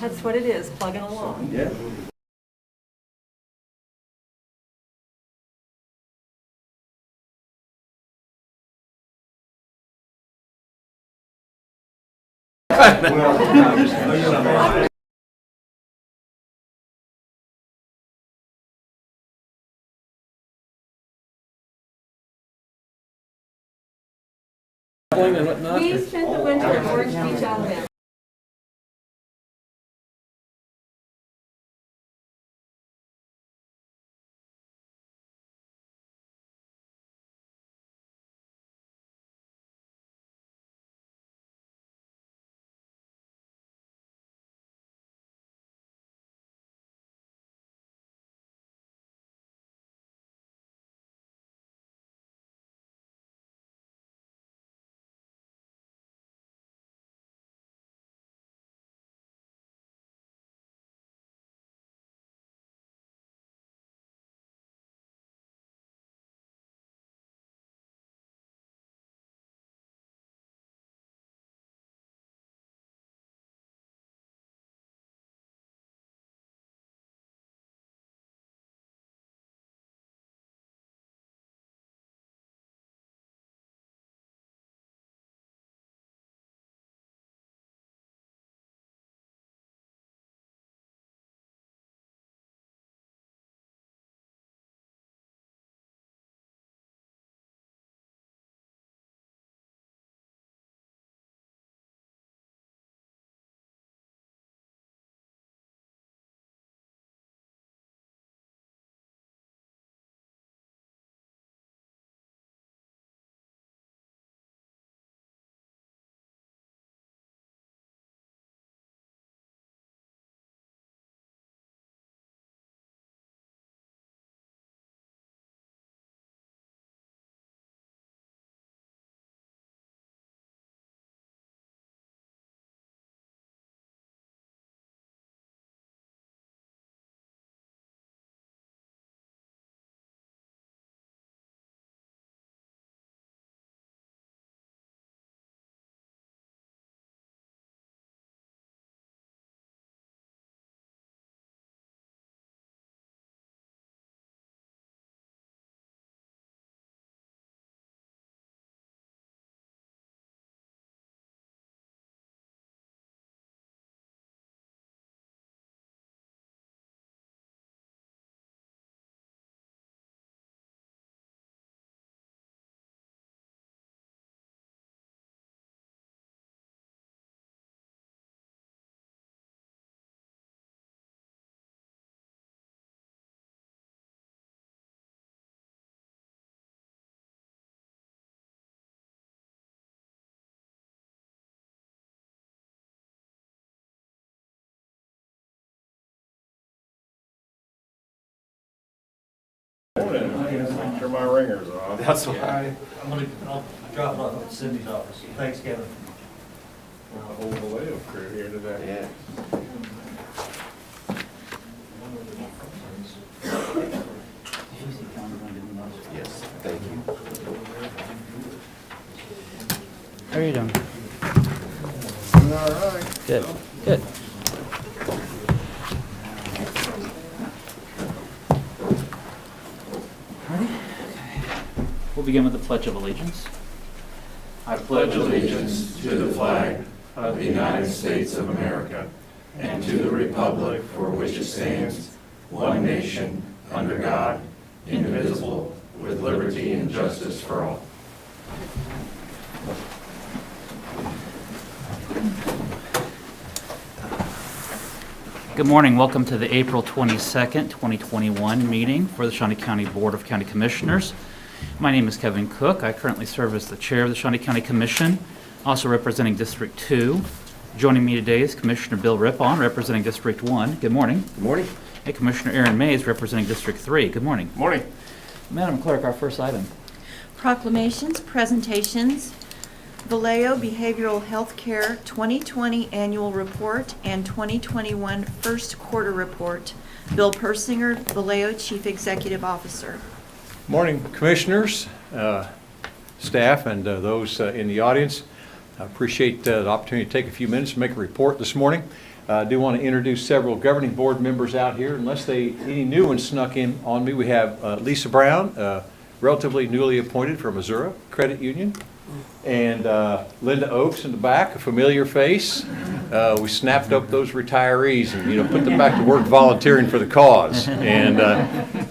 That's what it is, plugging along. Yeah. We spent the winter in Orange Beach, Alabama. Make sure my ringer's off. That's why. I'll drop it off at Cindy's office. Thanks, Kevin. Whole Vallejo crew here today. Yeah. Yes, thank you. How are you doing? All right. Good. Good. Ready? We'll begin with the Pledge of Allegiance. I pledge allegiance to the flag of the United States of America and to the republic for which it stands, one nation, under God, indivisible, with liberty and justice for all. Good morning. Welcome to the April 22nd, 2021 meeting for the Shawnee County Board of County Commissioners. My name is Kevin Cook. I currently serve as the chair of the Shawnee County Commission, also representing District 2. Joining me today is Commissioner Bill Rippon, representing District 1. Good morning. Good morning. And Commissioner Aaron Mays, representing District 3. Good morning. Morning. Madam Clerk, our first item. Proclamations, presentations, Vallejo Behavioral Health Care 2020 Annual Report and 2021 First Quarter Report. Bill Persinger, Vallejo Chief Executive Officer. Morning, Commissioners, staff, and those in the audience. I appreciate the opportunity to take a few minutes to make a report this morning. I do want to introduce several governing board members out here, unless any new ones snuck in on me. We have Lisa Brown, relatively newly appointed from Missouri Credit Union, and Linda Oakes in the back, a familiar face. We snapped up those retirees and put them back to work volunteering for the cause. And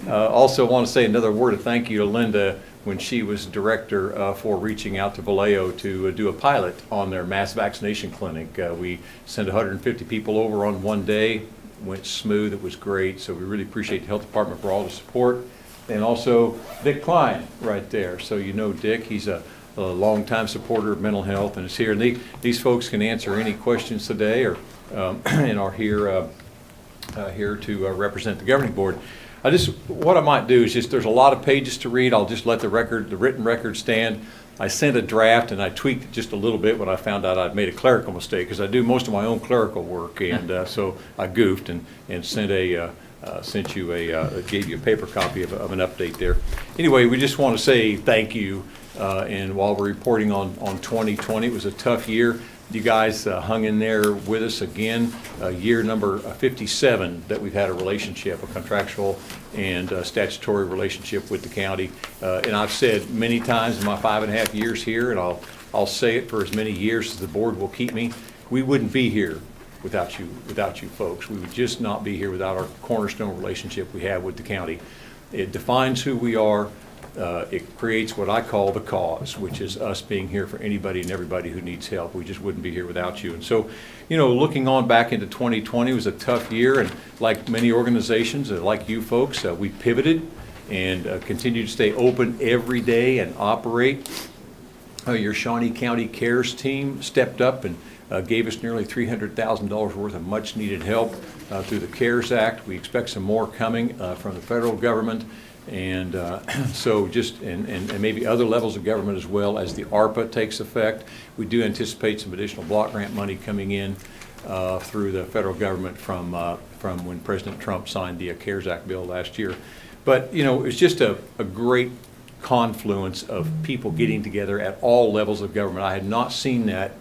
also want to say another word of thank you to Linda when she was director for reaching out to Vallejo to do a pilot on their mass vaccination clinic. We sent 150 people over on one day, went smooth, it was great, so we really appreciate the health department for all the support. And also Dick Klein right there. So Dick, he's a longtime supporter of mental health and is here. And these folks can answer any questions today or and are here to represent the governing board. What I might do is there's a lot of pages to read. I'll just let the written record stand. I sent a draft and I tweaked it just a little bit when I found out I'd made a clerical mistake, because I do most of my own clerical work, and so I goofed and gave you a paper copy of an update there. Anyway, we just want to say thank you, and while we're reporting on 2020, it was a tough year. You guys hung in there with us again, year number 57 that we've had a relationship, a contractual and statutory relationship with the county. And I've said many times in my 5.5 years here, and I'll say it for as many years as the board will keep me, we wouldn't be here without you folks. We would just not be here without our cornerstone relationship we have with the county. It defines who we are. It creates what I call the cause, which is us being here for anybody and everybody who needs help. We just wouldn't be here without you. And so, looking on back into 2020 was a tough year, and like many organizations, like you folks, we pivoted and continue to stay open every day and operate. Your Shawnee County Cares team stepped up and gave us nearly $300,000 worth of much needed help through the CARES Act. We expect some more coming from the federal government. And so and maybe other levels of government as well as the ARPA takes effect. We do anticipate some additional block grant money coming in through the federal government from when President Trump signed the CARES Act bill last year. But, it's just a great confluence of people getting together at all levels of government. I had not seen that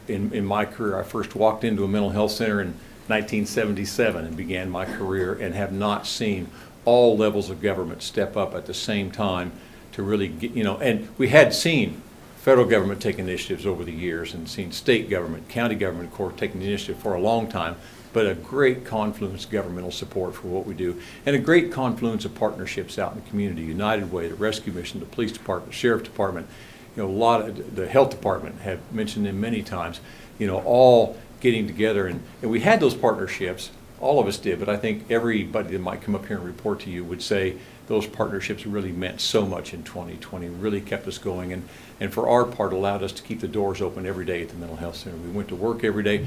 in my career. I first walked into a mental health center in 1977 and began my career, and have not seen all levels of government step up at the same time to really get, and we had seen federal government take initiatives over the years, and seen state government, county government, of course, taking the initiative for a long time, but a great confluence of governmental support for what we do, and a great confluence of partnerships out in the community. United Way, the Rescue Mission, the Police Department, Sheriff Department, a lot of the Health Department have mentioned them many times, all getting together, and we had those partnerships. All of us did, but I think everybody that might come up here and report to you would say those partnerships really meant so much in 2020, really kept us going, and for our part allowed us to keep the doors open every day at the mental health center. We went to work every day,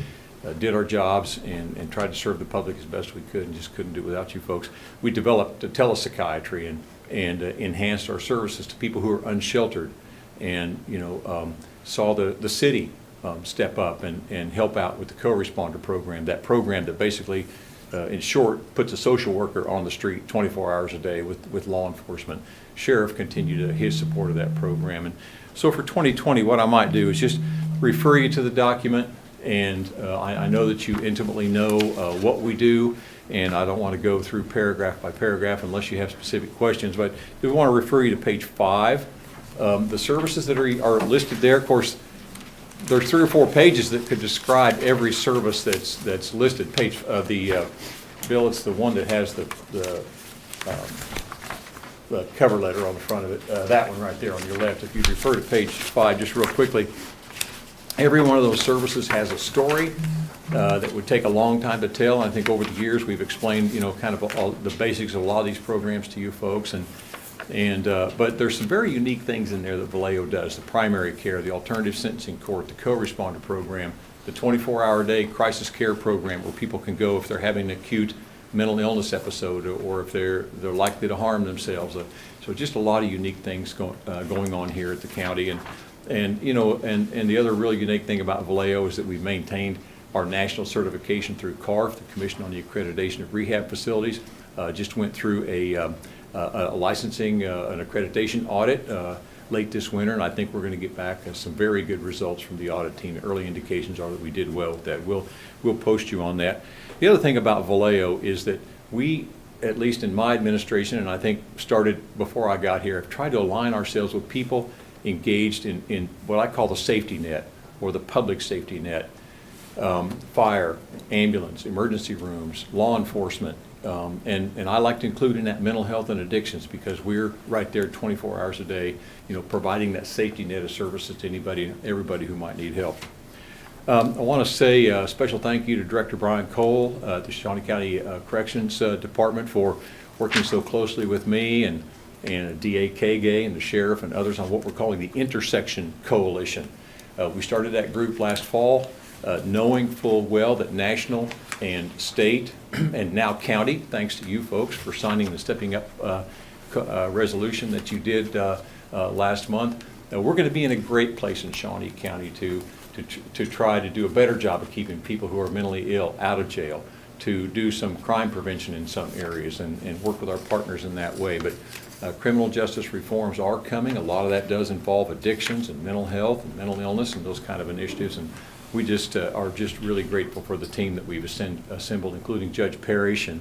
did our jobs, and tried to serve the public as best we could, and just couldn't do it without you folks. We developed telepsychiatry and enhanced our services to people who are unsheltered, and saw the city step up and help out with the co-responder program, that program that basically, in short, puts a social worker on the street 24 hours a day with law enforcement. Sheriff continued his support of that program. And so for 2020, what I might do is just refer you to the document, and I know that you intimately know what we do, and I don't want to go through paragraph by paragraph unless you have specific questions, but we want to refer you to page 5. The services that are listed there, of course, there's 3 or 4 pages that could describe every service that's listed. Page the bill, it's the one that has the cover letter on the front of it. That one right there on your left. If you refer to page 5, just real quickly, every one of those services has a story that would take a long time to tell. I think over the years we've explained, kind of all the basics of a lot of these programs to you folks, but there's some very unique things in there that Vallejo does: the primary care, the alternative sentencing court, the co-responder program, the 24-hour-a-day crisis care program where people can go if they're having an acute mental illness episode or if they're likely to harm themselves. So just a lot of unique things going on here at the county. And the other really unique thing about Vallejo is that we've maintained our national certification through CARF, the Commission on the Accreditation of Rehab Facilities. Just went through a licensing, an accreditation audit late this winter, and I think we're going to get back some very good results from the audit team. Early indications are that we did well with that. We'll post you on that. The other thing about Vallejo is that we, at least in my administration, and I think started before I got here, have tried to align ourselves with people engaged in what I call the safety net, or the public safety net. Fire, ambulance, emergency rooms, law enforcement, and I like to include in that mental health and addictions, because we're right there 24 hours a day, providing that safety net of services to anybody, everybody who might need help. I want to say a special thank you to Director Brian Cole, the Shawnee County Corrections Department, for working so closely with me and DA Kagay and the sheriff and others on what we're calling the Intersection Coalition. We started that group last fall, knowing full well that national and state and now county, thanks to you folks for signing the Stepping Up resolution that you did last month, we're going to be in a great place in Shawnee County to try to do a better job of keeping people who are mentally ill out of jail, to do some crime prevention in some areas and work with our partners in that way. But criminal justice reforms are coming. A lot of that does involve addictions and mental health and mental illness and those kind of initiatives. And we just are just really grateful for the team that we've assembled, including Judge Parrish and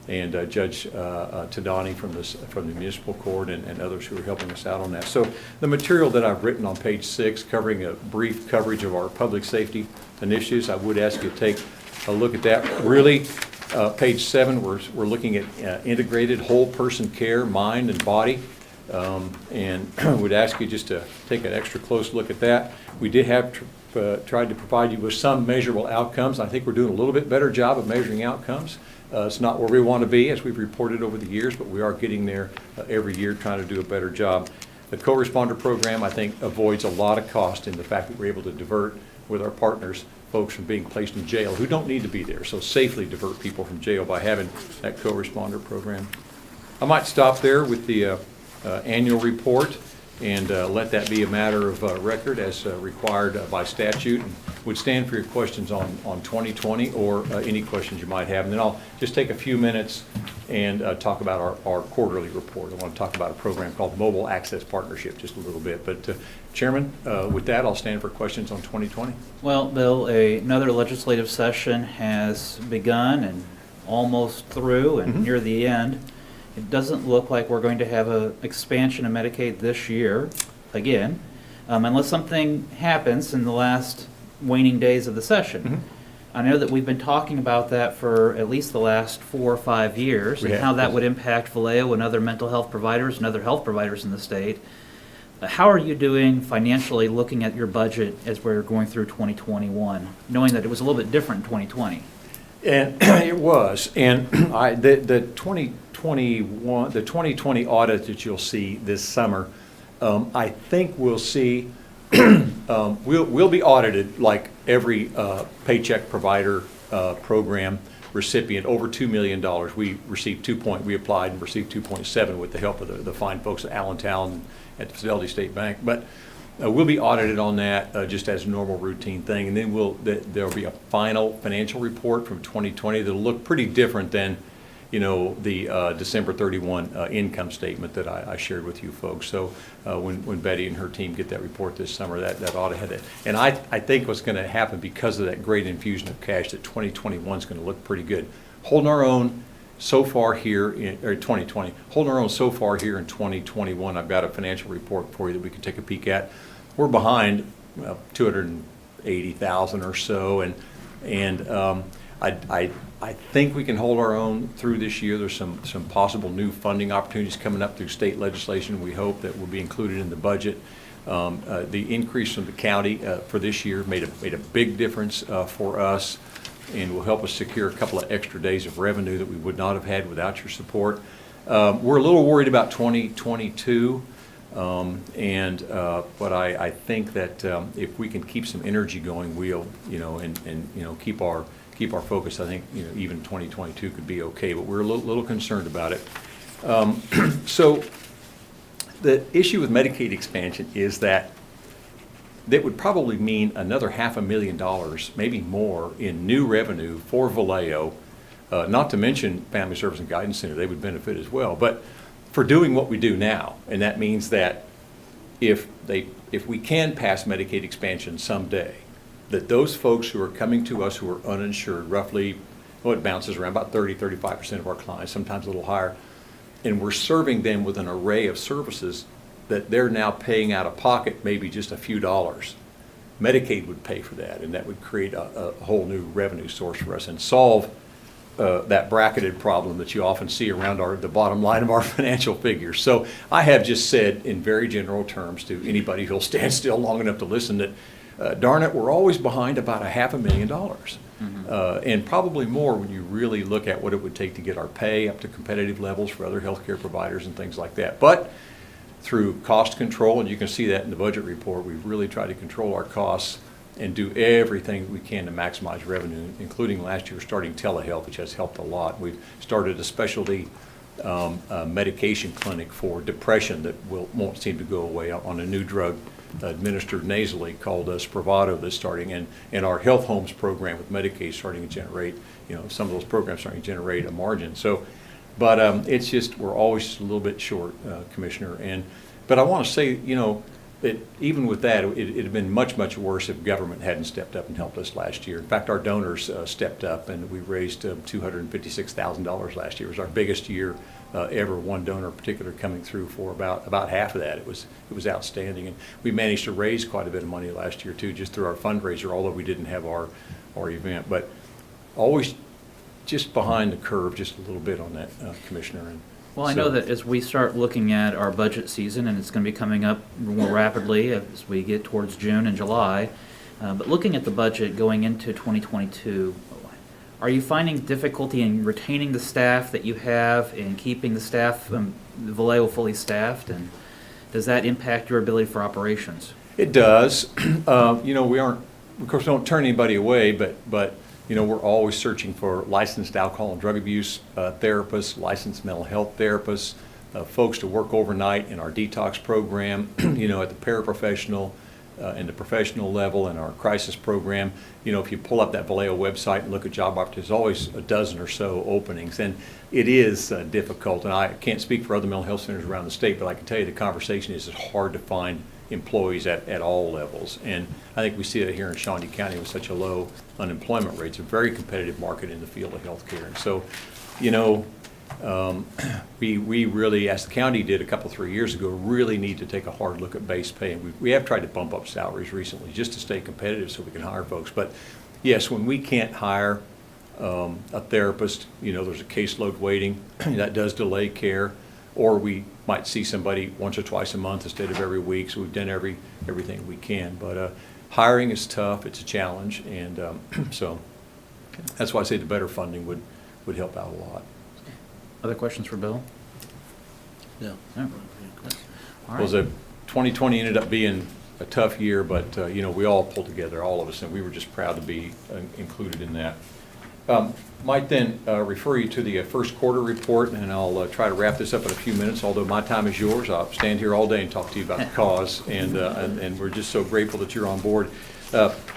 Judge Tadani from the municipal court and others who are helping us out on that. So the material that I've written on page 6, covering a brief coverage of our public safety initiatives, I would ask you to take a look at that. Really, page 7, we're looking at integrated whole person care, mind and body, and would ask you just to take an extra close look at that. We did have tried to provide you with some measurable outcomes. I think we're doing a little bit better job of measuring outcomes. It's not where we want to be, as we've reported over the years, but we are getting there every year, trying to do a better job. The co-responder program, I think, avoids a lot of cost in the fact that we're able to divert with our partners folks from being placed in jail who don't need to be there, so safely divert people from jail by having that co-responder program. I might stop there with the annual report and let that be a matter of record as required by statute, and would stand for your questions on 2020 or any questions you might have. And then I'll just take a few minutes and talk about our quarterly report. I want to talk about a program called Mobile Access Partnership just a little bit. But Chairman, with that, I'll stand for questions on 2020. Well, Bill, another legislative session has begun and almost through and near the end. It doesn't look like we're going to have an expansion of Medicaid this year, again, unless something happens in the last waning days of the session. I know that we've been talking about that for at least the last 4 or 5 years, and how that would impact Vallejo and other mental health providers and other health providers in the state. How are you doing financially, looking at your budget as we're going through 2021, knowing that it was a little bit different in 2020? And it was, and the 2020 audit that you'll see this summer, I think we'll see we'll be audited like every paycheck provider program recipient over $2 million. We received we applied and received 2.7 with the help of the fine folks at Allentown at the Fidelity State Bank. But we'll be audited on that just as a normal routine thing, and then there'll be a final financial report from 2020 that'll look pretty different than the December 31 income statement that I shared with you folks. So when Betty and her team get that report this summer, that ought to have that. And I think what's going to happen because of that great infusion of cash, that 2021 is going to look pretty good. Holding our own so far here in 2020, holding our own so far here in 2021. I've got a financial report for you that we can take a peek at. We're behind 280,000 or so, and I think we can hold our own through this year. There's some possible new funding opportunities coming up through state legislation. We hope that will be included in the budget. The increase from the county for this year made a big difference for us, and will help us secure a couple of extra days of revenue that we would not have had without your support. We're a little worried about 2022, but I think that if we can keep some energy going, we'll keep our focus. I think even 2022 could be okay, but we're a little concerned about it. So the issue with Medicaid expansion is that would probably mean another $500,000, maybe more, in new revenue for Vallejo, not to mention Family Service and Guidance Center. They would benefit as well, but for doing what we do now. And that means that if we can pass Medicaid expansion someday, that those folks who are coming to us who are uninsured, roughly, well, it bounces around about 35% of our clients, sometimes a little higher, and we're serving them with an array of services that they're now paying out of pocket maybe just a few dollars. Medicaid would pay for that, and that would create a whole new revenue source for us and solve that bracketed problem that you often see around the bottom line of our financial figures. So I have just said in very general terms to anybody who'll stand still long enough to listen that, darn it, we're always behind about $500,000. And probably more when you really look at what it would take to get our pay up to competitive levels for other healthcare providers and things like that. But through cost control, and you can see that in the budget report, we've really tried to control our costs and do everything we can to maximize revenue, including last year starting telehealth, which has helped a lot. We've started a specialty medication clinic for depression that won't seem to go away on a new drug administered nasally called Spravato that's starting, and our health homes program with Medicaid starting to generate, some of those programs starting to generate a margin. So, but it's just, we're always just a little bit short, Commissioner. But I want to say, that even with that, it'd have been much, much worse if government hadn't stepped up and helped us last year. In fact, our donors stepped up, and we raised $256,000 last year. It was our biggest year ever. One donor in particular coming through for about half of that. It was outstanding, and we managed to raise quite a bit of money last year too, just through our fundraiser, although we didn't have our event. But always just behind the curve just a little bit on that, Commissioner. And Well, I know that as we start looking at our budget season, and it's going to be coming up more rapidly as we get towards June and July, but looking at the budget going into 2022, are you finding difficulty in retaining the staff that you have and keeping the staff, Vallejo fully staffed, and does that impact your ability for operations? It does. We aren't, of course, don't turn anybody away, but we're always searching for licensed alcohol and drug abuse therapists, licensed mental health therapists, folks to work overnight in our detox program, at the paraprofessional and the professional level in our crisis program. If you pull up that Vallejo website and look at job opportunities, there's always a dozen or so openings. And it is difficult. And I can't speak for other mental health centers around the state, but I can tell you the conversation is it's hard to find employees at all levels. And I think we see that here in Shawnee County with such a low unemployment rate. It's a very competitive market in the field of healthcare. And so, we really, as the county did a couple, 3 years ago, really need to take a hard look at base pay. And we have tried to bump up salaries recently just to stay competitive so we can hire folks. But yes, when we can't hire a therapist, there's a caseload waiting, that does delay care. Or we might see somebody once or twice a month instead of every week. So we've done everything we can. But hiring is tough. It's a challenge. And so that's why I say the better funding would help out a lot. Other questions for Bill? Yeah. No. All Well, right. 2020 ended up being a tough year, but we all pulled together, all of us, and we were just proud to be included in that. Might then refer you to the first quarter report, and I'll try to wrap this up in a few minutes. Although my time is yours, I'll stand here all day and talk to you about the cause, and we're just so grateful that you're on board.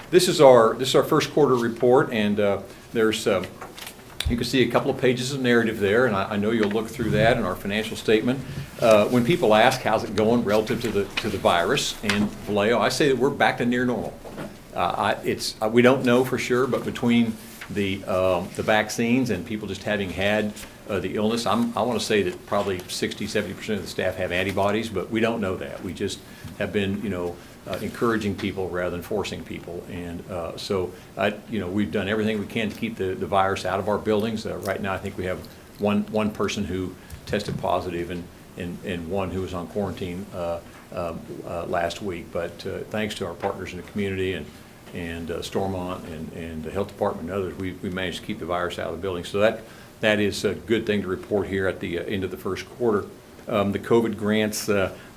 This is our first quarter report, and there's you can see a couple of pages of narrative there, and I know you'll look through that in our financial statement. When people ask how's it going relative to the virus and Vallejo, I say that we're back to near normal. We don't know for sure, but between the vaccines and people just having had the illness, I want to say that probably 60-70% of the staff have antibodies, but we don't know that. We just have been, encouraging people rather than forcing people, and so we've done everything we can to keep the virus out of our buildings. Right now, I think we have one person who tested positive and one who was on quarantine last week. But thanks to our partners in the community and Stormont and the health department and others, we managed to keep the virus out of the building. So that is a good thing to report here at the end of the first quarter. The COVID grants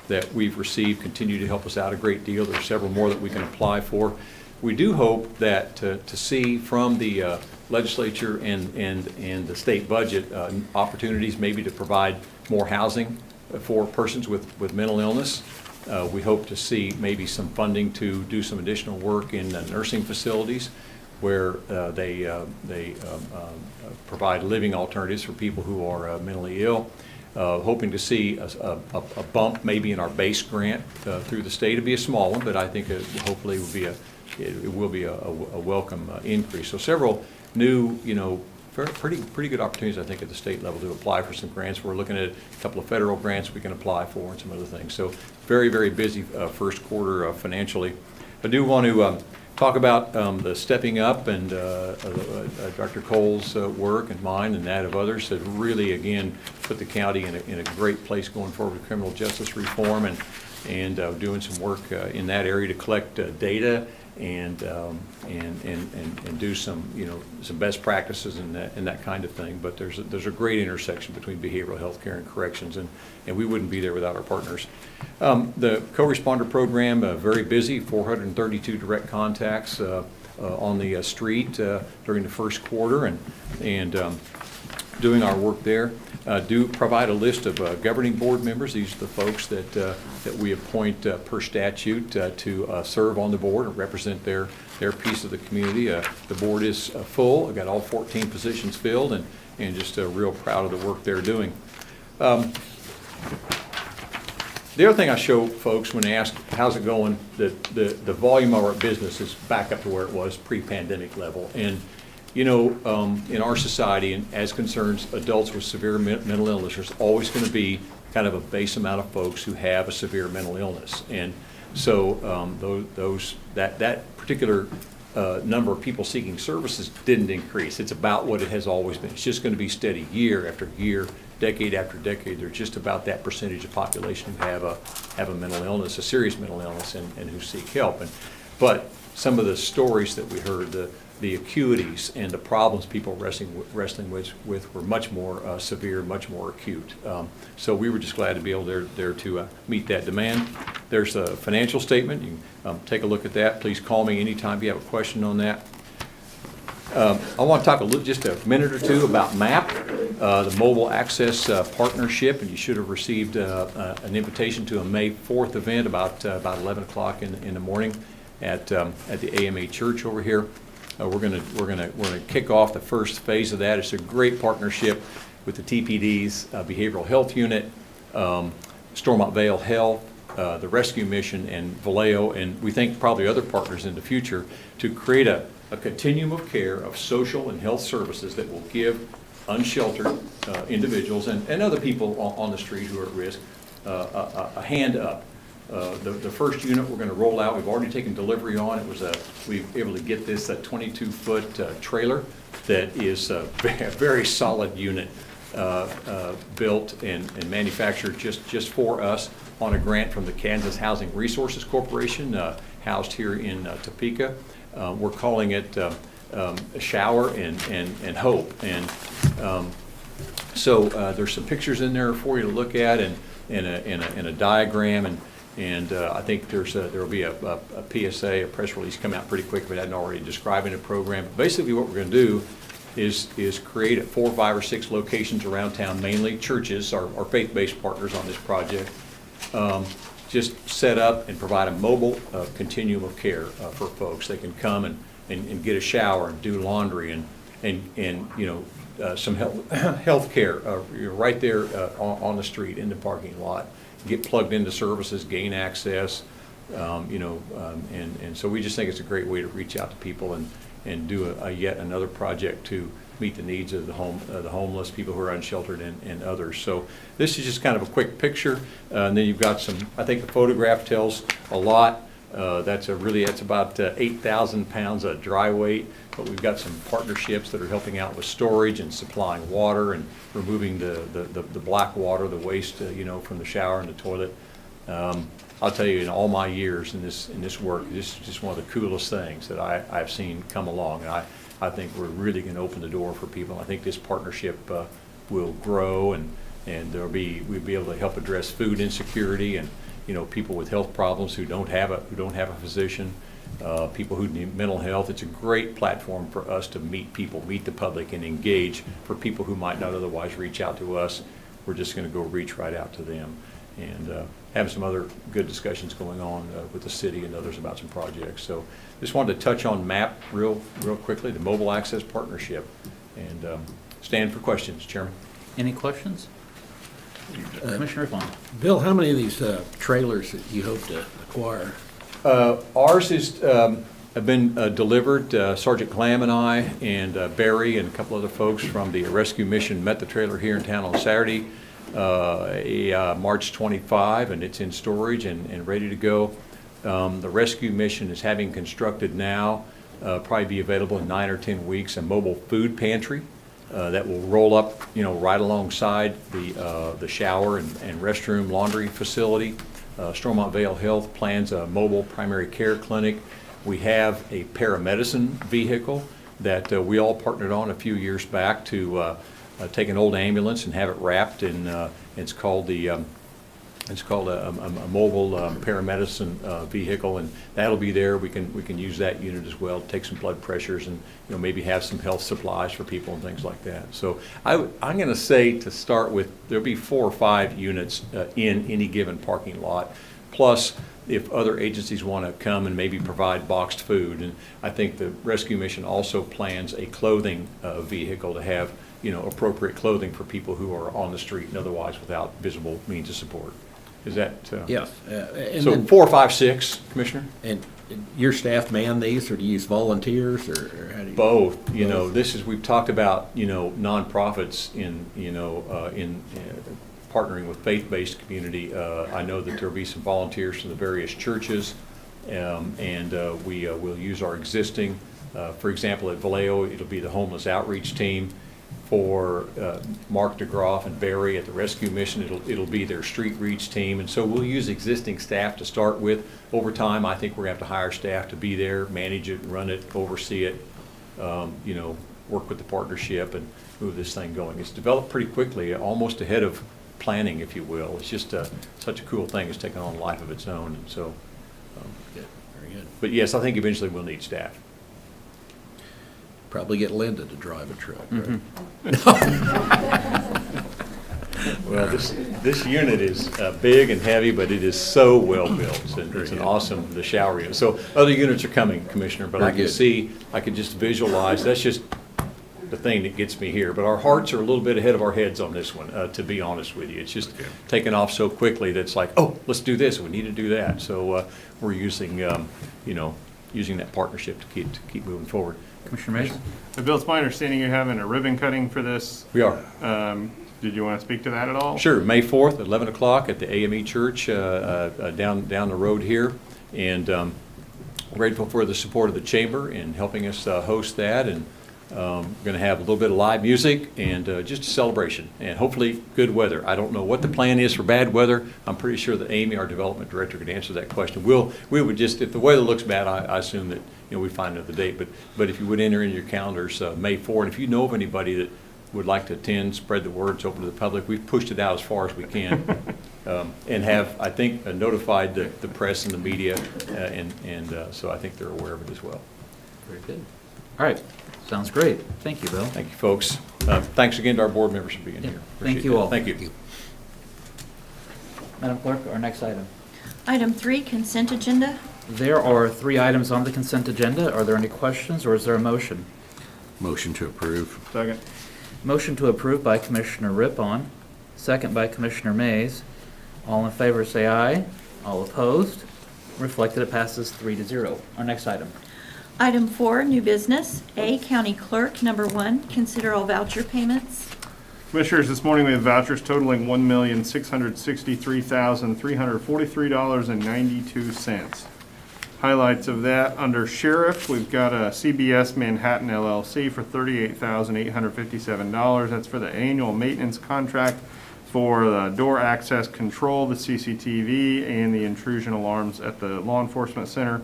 that we've received continue to help us out a great deal. There's several more that we can apply for. We do hope that to see from the legislature and the state budget opportunities maybe to provide more housing for persons with mental illness. We hope to see maybe some funding to do some additional work in nursing facilities where they provide living alternatives for people who are mentally ill. hoping to see a bump maybe in our base grant through the state. It'll be a small one, but I think hopefully it will be a welcome increase. So several new, pretty good opportunities, I think, at the state level to apply for some grants. We're looking at a couple of federal grants we can apply for and some other things. So very, very busy first quarter financially. I do want to talk about the stepping up and Dr. Cole's work and mine and that of others that really, again, put the county in a great place going forward with criminal justice reform and doing some work in that area to collect data and do some some best practices and that kind of thing. But there's a great intersection between behavioral health care and corrections, and we wouldn't be there without our partners. The co-responder program, very busy, 432 direct contacts on the street during the first quarter, and doing our work there. Do provide a list of governing board members. These are the folks that we appoint per statute to serve on the board and represent their piece of the community. The board is full. I've got all 14 positions filled, and just real proud of the work they're doing. The other thing I show folks when they ask how's it going, the volume of our business is back up to where it was pre-pandemic level. And in our society, and as concerns adults with severe mental illness, there's always going to be kind of a base amount of folks who have a severe mental illness. And so that particular number of people seeking services didn't increase. It's about what it has always been. It's just going to be steady year after year, decade after decade. There's just about that percentage of population who have a mental illness, a serious mental illness, and who seek help. But some of the stories that we heard, the acuities and the problems people wrestling with were much more severe, much more acute. So we were just glad to be able there to meet that demand. There's a financial statement. You can take a look at that. Please call me anytime if you have a question on that. I want to talk just a minute or two about MAP, the Mobile Access Partnership, and you should have received an invitation to a May 4th event about 11 o'clock in the morning at the AMA Church over here. We're gonna kick off the first phase of that. It's a great partnership with the TPD's Behavioral Health Unit, Stormont Vale Health, the Rescue Mission, and Vallejo, and we think probably other partners in the future to create a continuum of care of social and health services that will give unsheltered individuals and other people on the street who are at risk a hand up. The first unit we're going to roll out, we've already taken delivery on. We were able to get this 22-foot trailer that is a very solid unit built and manufactured just for us on a grant from the Kansas Housing Resources Corporation, housed here in Topeka. We're calling it Shower and Hope. And so there's some pictures in there for you to look at and a diagram. And I think there will be a PSA, a press release come out pretty quick, but I hadn't already describing the program. But basically what we're going to do is create at 4, 5, or 6 locations around town, mainly churches, our faith-based partners on this project, just set up and provide a mobile continuum of care for folks. They can come and get a shower and do laundry and some health care right there on the street in the parking lot. Get plugged into services, gain access, and so we just think it's a great way to reach out to people and do yet another project to meet the needs of the homeless, people who are unsheltered, and others. So this is just kind of a quick picture, and then you've got some. I think the photograph tells a lot. That's about 8,000 pounds of dry weight, but we've got some partnerships that are helping out with storage and supplying water and removing the black water, the waste, from the shower and the toilet. I'll tell you, in all my years in this work, this is just one of the coolest things that I've seen come along, and I think we're really going to open the door for people. I think this partnership will grow, and we'll be able to help address food insecurity and people with health problems who don't have a physician, people who need mental health. It's a great platform for us to meet people, meet the public, and engage for people who might not otherwise reach out to us. We're just going to go reach right out to them, and have some other good discussions going on with the city and others about some projects. So just wanted to touch on MAP real quickly, the Mobile Access Partnership, and stand for questions, Chairman. Any questions? Commissioner Rippon. Bill, how many of these trailers that you hope to acquire? Ours is, have been delivered. Sergeant Clam and I and Barry and a couple other folks from the rescue mission met the trailer here in town on Saturday, March 25, and it's in storage and ready to go. The rescue mission is having constructed now, probably be available in 9 or 10 weeks, a mobile food pantry that will roll up, right alongside the shower and restroom laundry facility. Stormont Vale Health plans a mobile primary care clinic. We have a paramedicine vehicle that we all partnered on a few years back to take an old ambulance and have it wrapped in, it's called a mobile paramedicine vehicle, and that'll be there. We can use that unit as well to take some blood pressures and maybe have some health supplies for people and things like that. So I'm going to say, to start with, there'll be 4 or 5 units in any given parking lot, plus if other agencies want to come and maybe provide boxed food. And I think the rescue mission also plans a clothing vehicle to have appropriate clothing for people who are on the street and otherwise without visible means of support. Is that? Yes. So 4, 5, 6, Commissioner? And your staff man these, or do you use volunteers, or how do you? Both. This is, we've talked about, nonprofits in partnering with faith-based community. I know that there'll be some volunteers from the various churches, and we will use our existing, for example, at Vallejo, it'll be the homeless outreach team. For Mark DeGroff and Barry at the rescue mission, it'll be their street reach team. And so we'll use existing staff to start with. Over time, I think we're going to have to hire staff to be there, manage it, run it, oversee it, work with the partnership and move this thing going. It's developed pretty quickly, almost ahead of planning, if you will. It's just such a cool thing. It's taken on a life of its own. And so, Very good. but yes, I think eventually we'll need staff. Probably get Linda to drive a truck, right? Well, this unit is big and heavy, but it is so well built. It's an awesome, the shower unit. So other units are coming, Commissioner, but I Very can good. see, I can just visualize, that's just the thing that gets me here. But our hearts are a little bit ahead of our heads on this one, to be honest with you. It's just taken off so quickly that it's like, oh, let's do this, we need to do that. So we're using, using that partnership to keep moving forward. Commissioner Mays? Bill, it's my understanding you're having a ribbon cutting for this. We are. Did you want to speak to that at all? Sure, May 4th, 11 o'clock at the AME Church down the road here. And grateful for the support of the Chamber in helping us host that. And going to have a little bit of live music and just a celebration. And hopefully good weather. I don't know what the plan is for bad weather. I'm pretty sure that Amy, our development director, could answer that question. We would just, if the weather looks bad, I assume that we find another date. But if you would enter in your calendars May 4, and if you know of anybody that would like to attend, spread the word. It's open to the public. We've pushed it out as far as we can, and have, I think, notified the press and the media, and so I think they're aware of it as well. Very good. All right, sounds great. Thank you, Bill. Thank you, folks. Thanks again to our board members for being here. Thank Appreciate you that. all. Thank you. Madam Clerk, our next item. Item 3, consent agenda. There are 3 items on the consent agenda. Are there any questions, or is there a motion? Motion to approve. Second. Motion to approve by Commissioner Rippon, second by Commissioner Mays. All in favor say aye. All opposed? Reflected, it passes 3-0. Our next item. Item 4, new business. A, County Clerk, number 1, consider all voucher payments. Commissioners, this morning we have vouchers totaling $1,663,343.92. Highlights of that, under Sheriff, we've got a CBS Manhattan LLC for $38,857. That's for the annual maintenance contract for the door access control, the CCTV, and the intrusion alarms at the law enforcement center.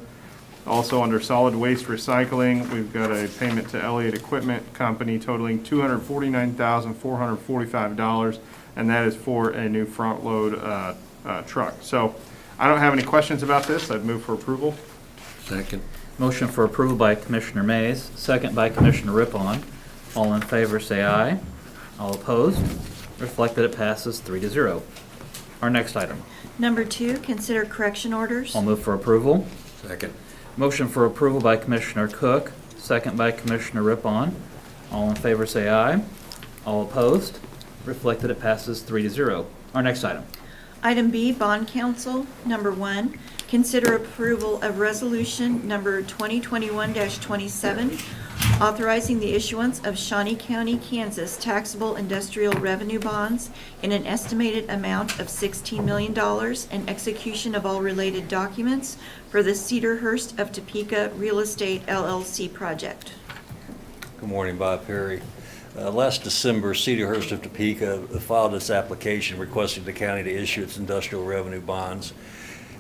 Also under Solid Waste Recycling, we've got a payment to Elliott Equipment Company totaling $249,445, and that is for a new front load truck. So I don't have any questions about this. I'd move for approval. Second. Motion for approval by Commissioner Mays, second by Commissioner Rippon. All in favor say aye. All opposed? Reflected, it passes 3-0. Our next item. Number 2, consider correction orders. I'll move for approval. Second. Motion for approval by Commissioner Cook, second by Commissioner Rippon. All in favor say aye. All opposed? Reflected, it passes 3-0. Our next item. Item B, Bond Council, number 1, consider approval of resolution number 2021-27, authorizing the issuance of Shawnee County, Kansas taxable industrial revenue bonds in an estimated amount of $16 million and execution of all related documents for the Cedarhurst of Topeka Real Estate LLC project. Good morning, Bob Perry. Last December, Cedarhurst of Topeka filed its application requesting the county to issue its industrial revenue bonds.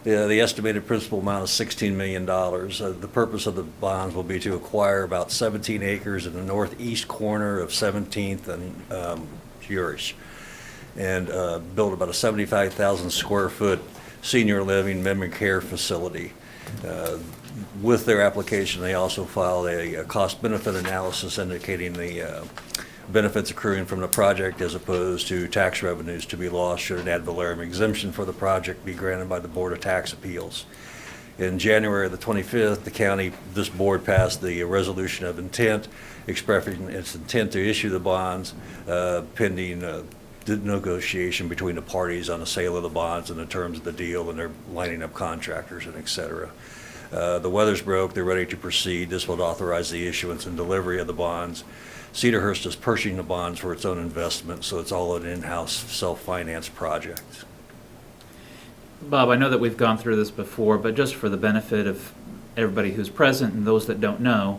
The estimated principal amount is $16 million. The purpose of the bonds will be to acquire about 17 acres in the northeast corner of 17th and Urish and build about a 75,000 square foot senior living memory care facility. With their application, they also filed a cost-benefit analysis indicating the benefits accruing from the project as opposed to tax revenues to be lost should an ad valorem exemption for the project be granted by the Board of Tax Appeals. In January the 25th, this board passed the resolution of intent expressing its intent to issue the bonds pending the negotiation between the parties on the sale of the bonds and the terms of the deal, and they're lining up contractors and et cetera. The weather's broke, they're ready to proceed. This will authorize the issuance and delivery of the bonds. Cedarhurst is purchasing the bonds for its own investment, so it's all an in-house self-financed project. Bob, I know that we've gone through this before, but just for the benefit of everybody who's present and those that don't know,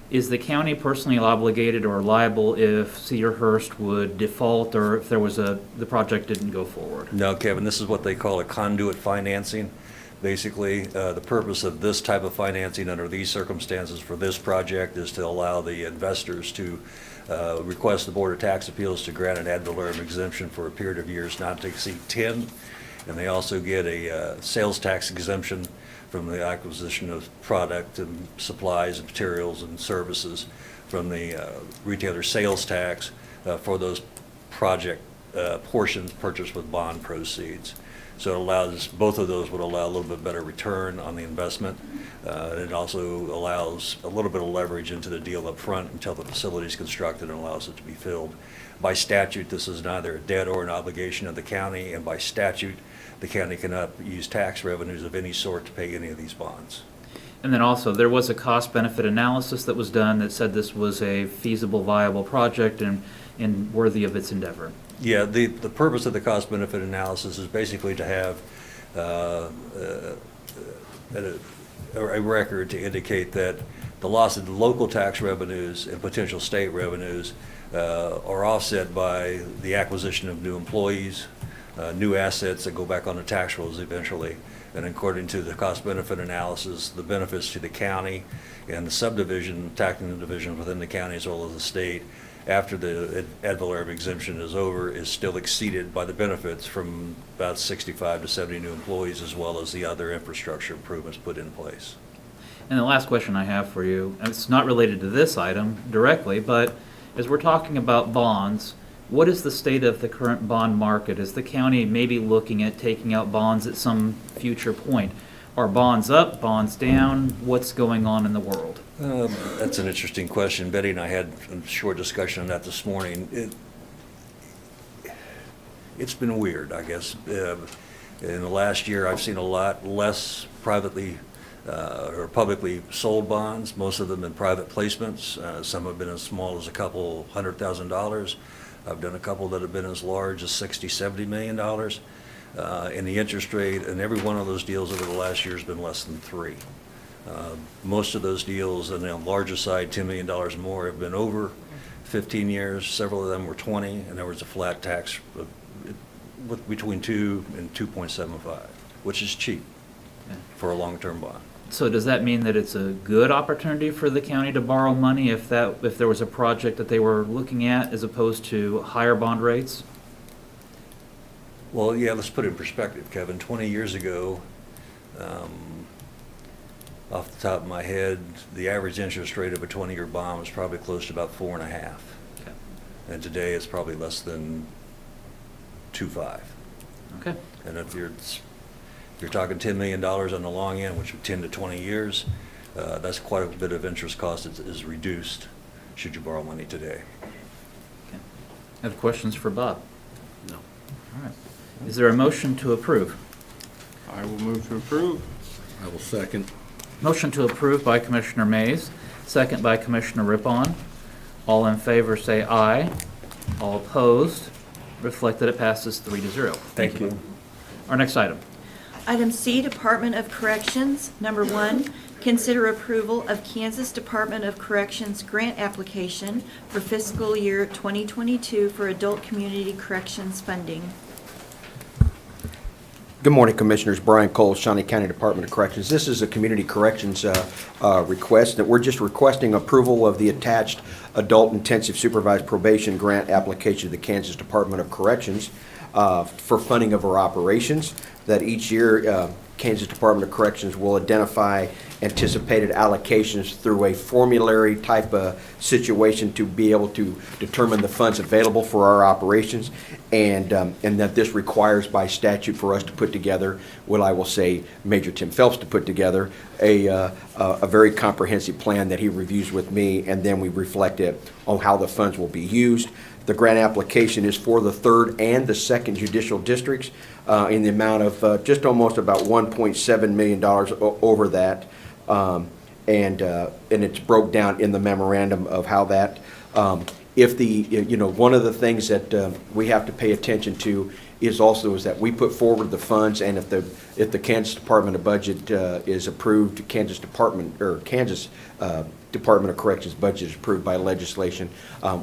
is the county personally obligated or liable if Cedarhurst would default or if there was the project didn't go forward? No, Kevin, this is what they call a conduit financing. Basically, the purpose of this type of financing under these circumstances for this project is to allow the investors to request the Board of Tax Appeals to grant an ad valorem exemption for a period of years not to exceed 10. And they also get a sales tax exemption from the acquisition of product and supplies and materials and services from the retailer sales tax for those project portions purchased with bond proceeds. So it allows, both of those would allow a little bit better return on the investment. It also allows a little bit of leverage into the deal up front until the facility is constructed and allows it to be filled. By statute, this is neither a debt or an obligation of the county, and by statute, the county cannot use tax revenues of any sort to pay any of these bonds. And then also, there was a cost-benefit analysis that was done that said this was a feasible, viable project and worthy of its endeavor. Yeah, the purpose of the cost-benefit analysis is basically to have a record to indicate that the loss of the local tax revenues and potential state revenues are offset by the acquisition of new employees, new assets that go back on the tax rolls eventually. And according to the cost-benefit analysis, the benefits to the county and the subdivision, taxing division within the county as well as the state, after the ad valorem exemption is over, is still exceeded by the benefits from about 65 to 70 new employees as well as the other infrastructure improvements put in place. And the last question I have for you, and it's not related to this item directly, but as we're talking about bonds, what is the state of the current bond market? Is the county maybe looking at taking out bonds at some future point? Are bonds up, bonds down? What's going on in the world? That's an interesting question. Betty and I had a short discussion on that this morning. It's been weird, I guess. In the last year, I've seen a lot less privately or publicly sold bonds, most of them in private placements. Some have been as small as a couple $100,000. I've done a couple that have been as large as $60, $70 million. And the interest rate in every one of those deals over the last year has been less than 3. Most of those deals on the larger side, $10 million more, have been over 15 years. Several of them were 20, and there was a flat tax with between 2 and 2.75, which is cheap for a long-term bond. So does that mean that it's a good opportunity for the county to borrow money if there was a project that they were looking at as opposed to higher bond rates? Well, yeah, let's put it in perspective, Kevin. 20 years ago, off the top of my head, the average interest rate of a 20-year bond was probably close to about 4.5. Okay. And today it's probably less than 2.5. Okay. And if you're talking $10 million on the long end, which is 10 to 20 years, that's quite a bit of interest cost is reduced should you borrow money today. Okay. Have questions for Bob? No. All right. Is there a motion to approve? I will move to approve. I will second. Motion to approve by Commissioner Mays, second by Commissioner Rippon. All in favor say aye. All opposed, reflect that it passes 3-0. Thank you. Our next item. Item C, Department of Corrections. Number 1, consider approval of Kansas Department of Corrections grant application for fiscal year 2022 for adult community corrections funding. Good morning, Commissioners. Brian Cole, Shawnee County Department of Corrections. This is a community corrections request that we're just requesting approval of the attached adult intensive supervised probation grant application to the Kansas Department of Corrections for funding of our operations. That each year, Kansas Department of Corrections will identify anticipated allocations through a formulary type of situation to be able to determine the funds available for our operations, and that this requires by statute for us to put together, what I will say, Major Tim Phelps to put together a very comprehensive plan that he reviews with me, and then we reflect it on how the funds will be used. The grant application is for the 3rd and the 2nd judicial districts in the amount of just almost about $1.7 million over that. And it's broke down in the memorandum of how that, if the, one of the things that we have to pay attention to is that we put forward the funds, and if the Kansas Department of Budget is approved, Kansas Department of Corrections budget is approved by legislation,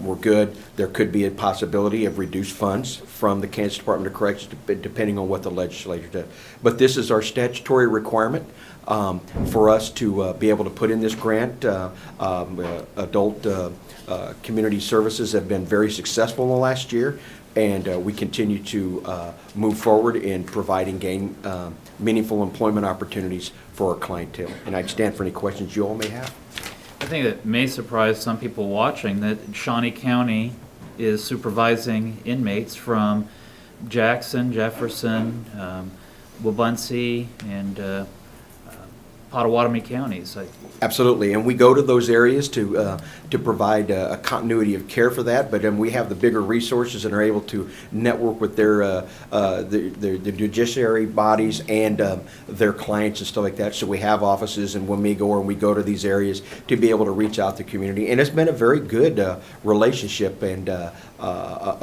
we're good. There could be a possibility of reduced funds from the Kansas Department of Corrections depending on what the legislature does. But this is our statutory requirement for us to be able to put in this grant. Adult community services have been very successful in the last year, and we continue to move forward in providing meaningful employment opportunities for our clientele. And I'd stand for any questions you all may have. I think it may surprise some people watching that Shawnee County is supervising inmates from Jackson, Jefferson, Wabunsee, and Potawatomi counties. Absolutely, and we go to those areas to provide a continuity of care for that. But then we have the bigger resources and are able to network with their judiciary bodies and their clients and stuff like that. So we have offices in Wamego, and we go to these areas to be able to reach out to the community. And it's been a very good relationship and a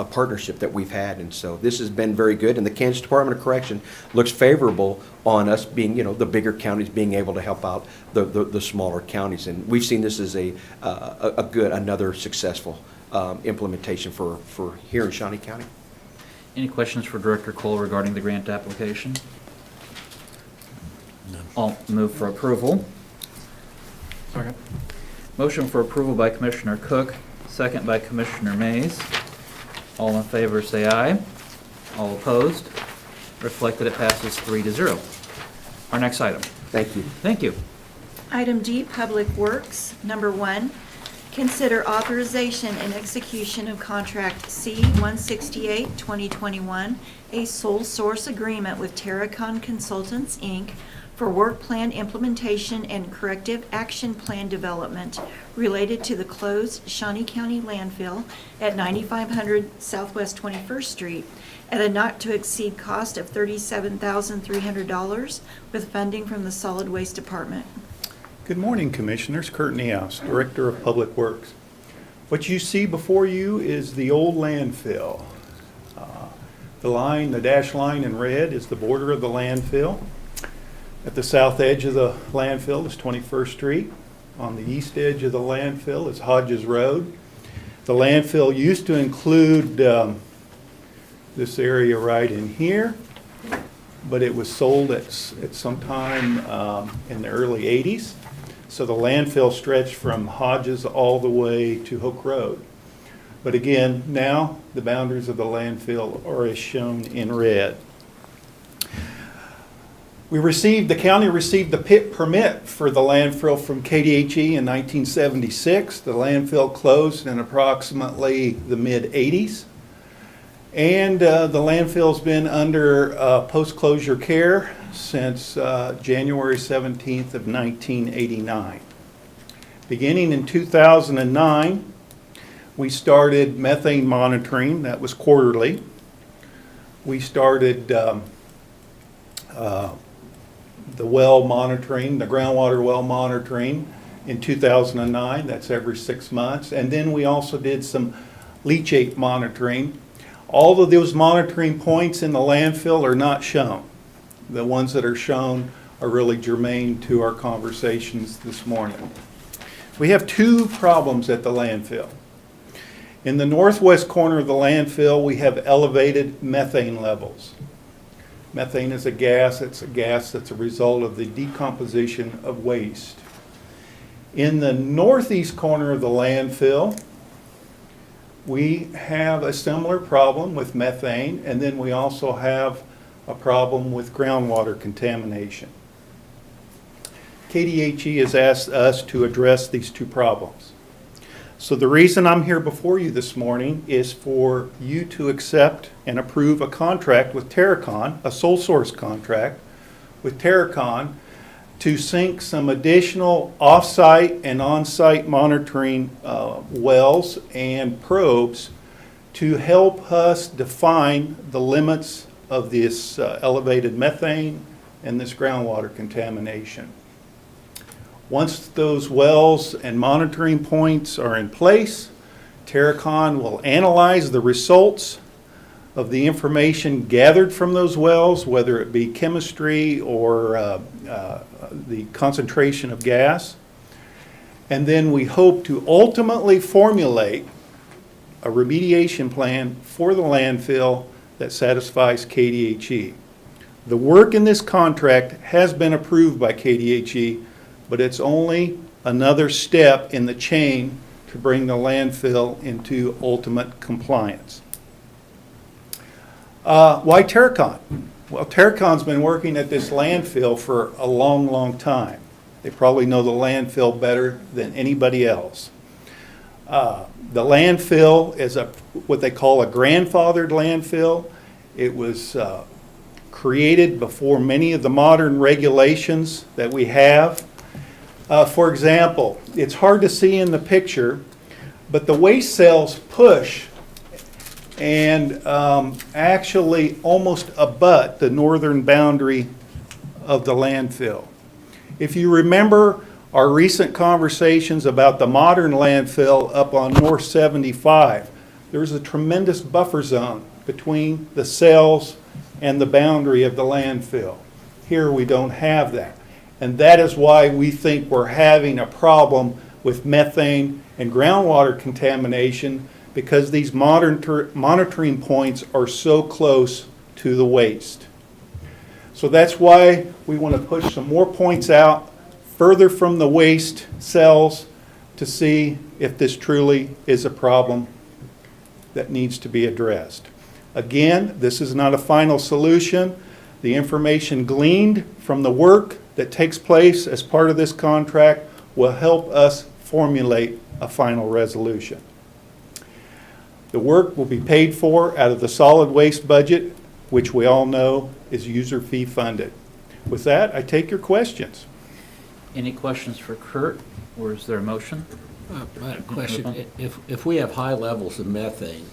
partnership that we've had. And so this has been very good. And the Kansas Department of Correction looks favorable on us being, the bigger counties being able to help out the smaller counties. And we've seen this as another successful implementation for here in Shawnee County. Any questions for Director Cole regarding the grant application? I'll move for approval. Second. Motion for approval by Commissioner Cook, second by Commissioner Mays. All in favor say aye. All opposed? Reflect that it passes 3-0. Our next item. Thank you. Thank you. Item D, Public Works. Number 1, consider authorization and execution of contract C-168, 2021, a sole source agreement with Terracon Consultants, Inc., for work plan implementation and corrective action plan development related to the closed Shawnee County landfill at 9500 Southwest 21st Street at a not-to-exceed cost of $37,300 with funding from the Solid Waste Department. Good morning, Commissioners. Kurt Niehaus, Director of Public Works. What you see before you is the old landfill. The dash line in red is the border of the landfill. At the south edge of the landfill is 21st Street. On the east edge of the landfill is Hodges Road. The landfill used to include this area right in here, but it was sold at some time in the early 80s. So the landfill stretched from Hodges all the way to Hook Road. But again, now the boundaries of the landfill are as shown in red. The county received the pit permit for the landfill from KDHE in 1976. The landfill closed in approximately the mid-80s. And the landfill's been under post-closure care since January 17th of 1989. Beginning in 2009, we started methane monitoring. That was quarterly. we started the well monitoring, the groundwater well monitoring in 2009. That's every 6 months. And then we also did some leachate monitoring. All of those monitoring points in the landfill are not shown. The ones that are shown are really germane to our conversations this morning. We have two problems at the landfill. In the northwest corner of the landfill, we have elevated methane levels. Methane is a gas. It's a gas that's a result of the decomposition of waste. In the northeast corner of the landfill, we have a similar problem with methane, and then we also have a problem with groundwater contamination. KDHE has asked us to address these two problems. So the reason I'm here before you this morning is for you to accept and approve a contract with Terracon, a sole source contract with Terracon, to sink some additional off-site and on-site monitoring wells and probes to help us define the limits of this elevated methane and this groundwater contamination. Once those wells and monitoring points are in place, Terracon will analyze the results of the information gathered from those wells, whether it be chemistry or the concentration of gas. And then we hope to ultimately formulate a remediation plan for the landfill that satisfies KDHE. The work in this contract has been approved by KDHE, but it's only another step in the chain to bring the landfill into ultimate compliance. Why Terracon? Well, Terracon's been working at this landfill for a long, long time. They probably know the landfill better than anybody else. The landfill is what they call a grandfathered landfill. It was created before many of the modern regulations that we have. For example, it's hard to see in the picture, but the waste cells push and actually almost abut the northern boundary of the landfill. If you remember our recent conversations about the modern landfill up on North 75, there's a tremendous buffer zone between the cells and the boundary of the landfill. Here we don't have that. And that is why we think we're having a problem with methane and groundwater contamination, because these monitoring points are so close to the waste. So that's why we want to push some more points out further from the waste cells to see if this truly is a problem that needs to be addressed. Again, this is not a final solution. The information gleaned from the work that takes place as part of this contract will help us formulate a final resolution. The work will be paid for out of the solid waste budget, which we all know is user fee funded. With that, I take your questions. Any questions for Kurt, or is there a motion? I had a question. If we have high levels of methane,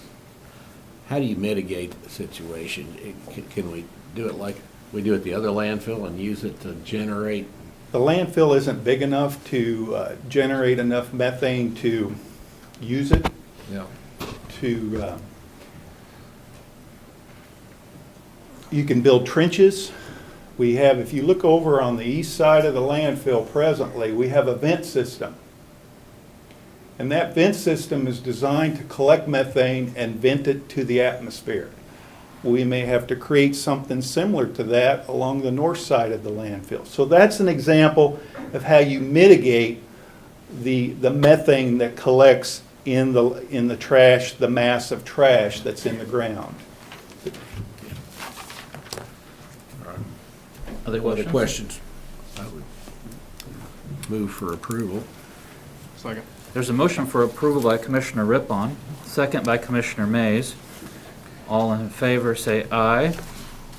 how do you mitigate the situation? Can we do it like we do at the other landfill and use it to generate? The landfill isn't big enough to generate enough methane to use it. Yeah. You can build trenches. We have, if you look over on the east side of the landfill presently, we have a vent system. And that vent system is designed to collect methane and vent it to the atmosphere. We may have to create something similar to that along the north side of the landfill. So that's an example of how you mitigate the methane that collects in the trash, the mass of trash that's in the ground. Other questions? Questions? I would move for approval. Second. There's a motion for approval by Commissioner Rippon, second by Commissioner Mays. All in favor say aye.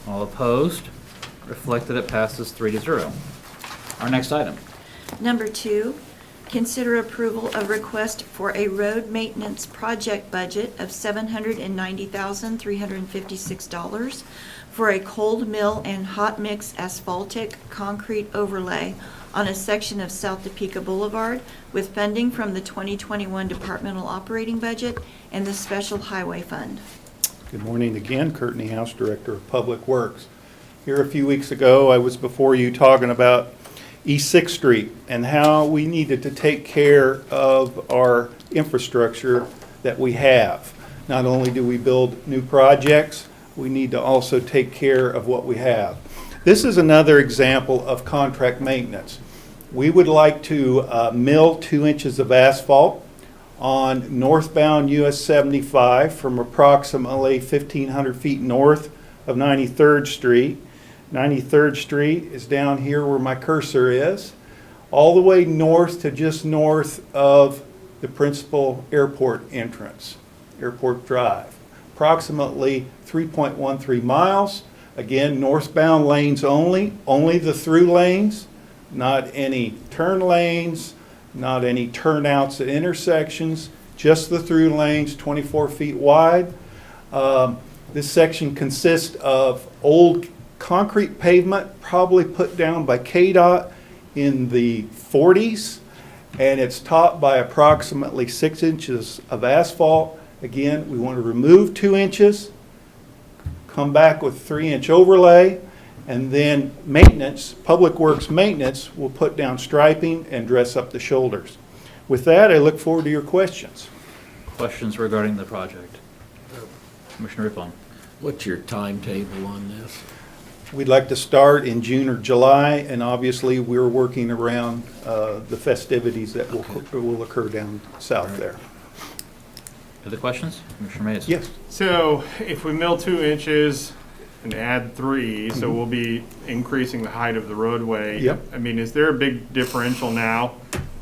All opposed? Reflected it passes 3-0. Our next item. Number 2, consider approval of request for a road maintenance project budget of $790,356 for a cold mill and hot mix asphaltic concrete overlay on a section of South Topeka Boulevard with funding from the 2021 departmental operating budget and the Special Highway Fund. Good morning again, Kurt Niehaus, Director of Public Works. Here a few weeks ago, I was before you talking about East 6th Street and how we needed to take care of our infrastructure that we have. Not only do we build new projects, we need to also take care of what we have. This is another example of contract maintenance. We would like to mill 2 inches of asphalt on northbound US 75 from approximately 1,500 feet north of 93rd Street. 93rd Street is down here where my cursor is, all the way north to just north of the principal airport entrance, Airport Drive. Approximately 3.13 miles. Again, northbound lanes only the through lanes, not any turn lanes, not any turnouts at intersections, just the through lanes, 24 feet wide. This section consists of old concrete pavement, probably put down by KDOT in the 40s, and it's topped by approximately 6 inches of asphalt. Again, we want to remove 2 inches, come back with 3-inch overlay, and then maintenance, Public Works maintenance, will put down striping and dress up the shoulders. With that, I look forward to your questions. Questions regarding the project? Commissioner Rippon. What's your timetable on this? We'd like to start in June or July, and obviously we're working around the festivities that will occur down south there. Other questions? Commissioner Mays. Yes. So if we mill 2 inches and add 3, so we'll be increasing the height of the roadway. Yep. I mean, is there a big differential now?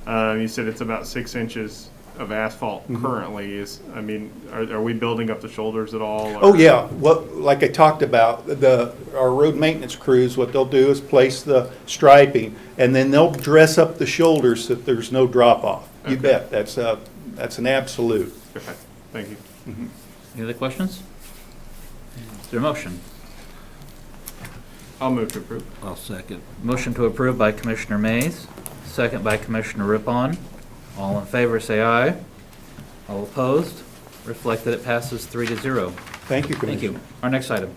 You said it's about 6 inches of asphalt currently. I mean, are we building up the shoulders at all? Or? Oh, yeah. Like I talked about, our road maintenance crews, what they'll do is place the striping, and then they'll dress up the shoulders so that there's no drop off. You bet. That's an absolute. Okay, thank you. Any other questions? Is there a motion? I'll move to approve. I'll second. Motion to approve by Commissioner Mays, second by Commissioner Rippon. All in favor, say aye. All opposed? Reflect that it passes 3-0. Thank you, Commissioner. Thank you. Our next item.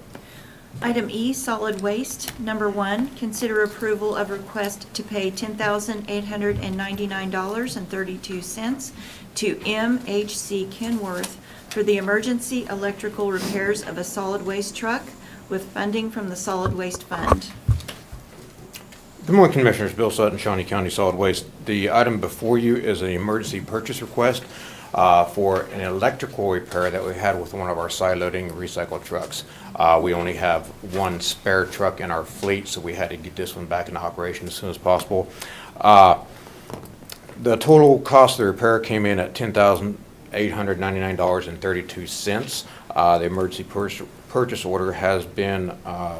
Item E, solid waste. Number 1, consider approval of request to pay $10,899.32 to MHC Kenworth for the emergency electrical repairs of a solid waste truck with funding from the Solid Waste Fund. Good morning, Commissioners. Bill Sutton, Shawnee County Solid Waste. The item before you is an emergency purchase request for an electrical repair that we had with one of our side loading recycle trucks. We only have one spare truck in our fleet, so we had to get this one back into operation as soon as possible. The total cost of the repair came in at $10,899.32. The emergency purchase order has been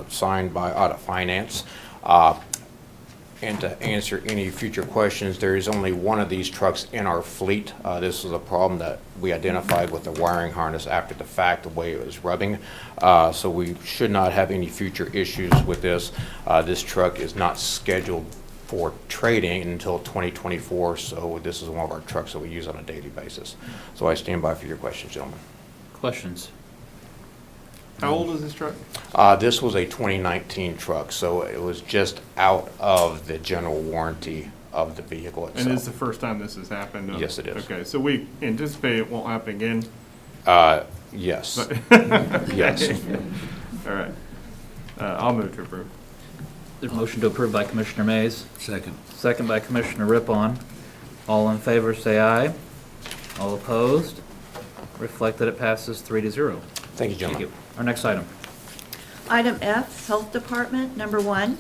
signed by Audit Finance. And to answer any future questions, there is only one of these trucks in our fleet. This is a problem that we identified with the wiring harness after the fact, the way it was rubbing. So we should not have any future issues with this. This truck is not scheduled for trading until 2024, so this is one of our trucks that we use on a daily basis. So I stand by for your questions, gentlemen. Questions? How old is this truck? This was a 2019 truck, so it was just out of the general warranty of the vehicle itself. And this is the first time this has happened? Yes, it is. Okay, so we anticipate it won't happen again? Yes. But- Yes. All right. I'll move to approve. There's a motion to approve by Commissioner Mays, Second. second by Commissioner Rippon. All in favor, say aye. All opposed? Reflect that it passes 3-0. Thank you, gentlemen. Thank you. Our next item. Item F, Health Department. Number 1,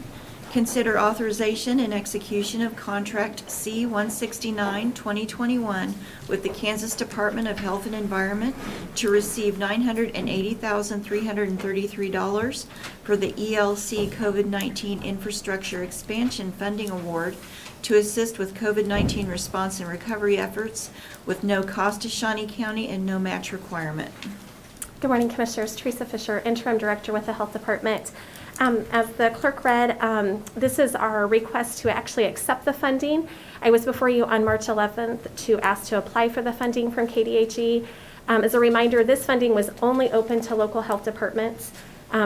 Consider authorization and execution of contract C-169-2021 with the Kansas Department of Health and Environment to receive $980,333 for the ELC COVID-19 Infrastructure Expansion Funding Award to assist with COVID-19 response and recovery efforts with no cost to Shawnee County and no match requirement. Good morning, Commissioners. Teresa Fisher, Interim Director with the Health Department. As the clerk read, this is our request to actually accept the funding. I was before you on March 11th to ask to apply for the funding from KDHE. As a reminder, this funding was only open to local health departments.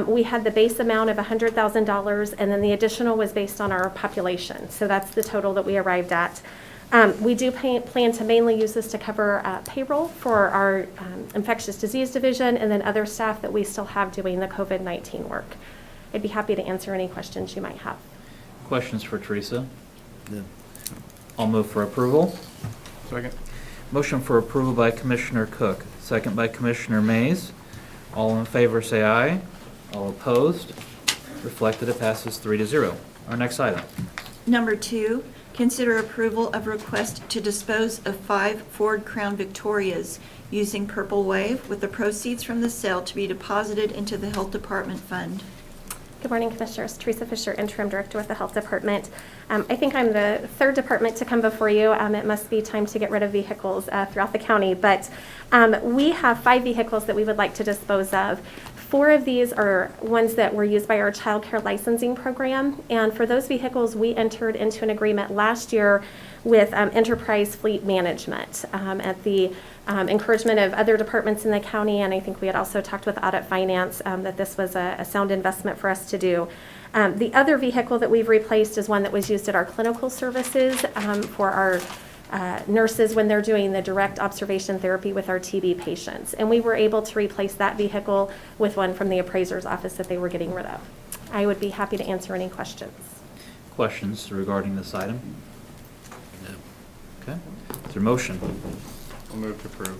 We had the base amount of $100,000, and then the additional was based on our population. So that's the total that we arrived at. We do plan to mainly use this to cover payroll for our infectious disease division and then other staff that we still have doing the COVID-19 work. I'd be happy to answer any questions you might have. Questions for Teresa? I'll move for approval. Second. Motion for approval by Commissioner Cook, second by Commissioner Mays. All in favor say aye. All opposed? Reflected, it passes 3-0. Our next item. Number 2, consider approval of request to dispose of 5 Ford Crown Victorias using Purple Wave with the proceeds from the sale to be deposited into the Health Department fund. Good morning, Commissioners. Teresa Fisher, Interim Director with the Health Department. I think I'm the third department to come before you. It must be time to get rid of vehicles throughout the county, but we have 5 vehicles that we would like to dispose of. 4 of these are ones that were used by our child care licensing program, and for those vehicles, we entered into an agreement last year with Enterprise Fleet Management at the encouragement of other departments in the county, and I think we had also talked with Audit Finance that this was a sound investment for us to do. The other vehicle that we've replaced is one that was used at our clinical services for our nurses when they're doing the direct observation therapy with our TB patients. And we were able to replace that vehicle with one from the appraiser's office that they were getting rid of. I would be happy to answer any questions. Questions regarding this item? Okay. Is there a motion? I'll move to approve.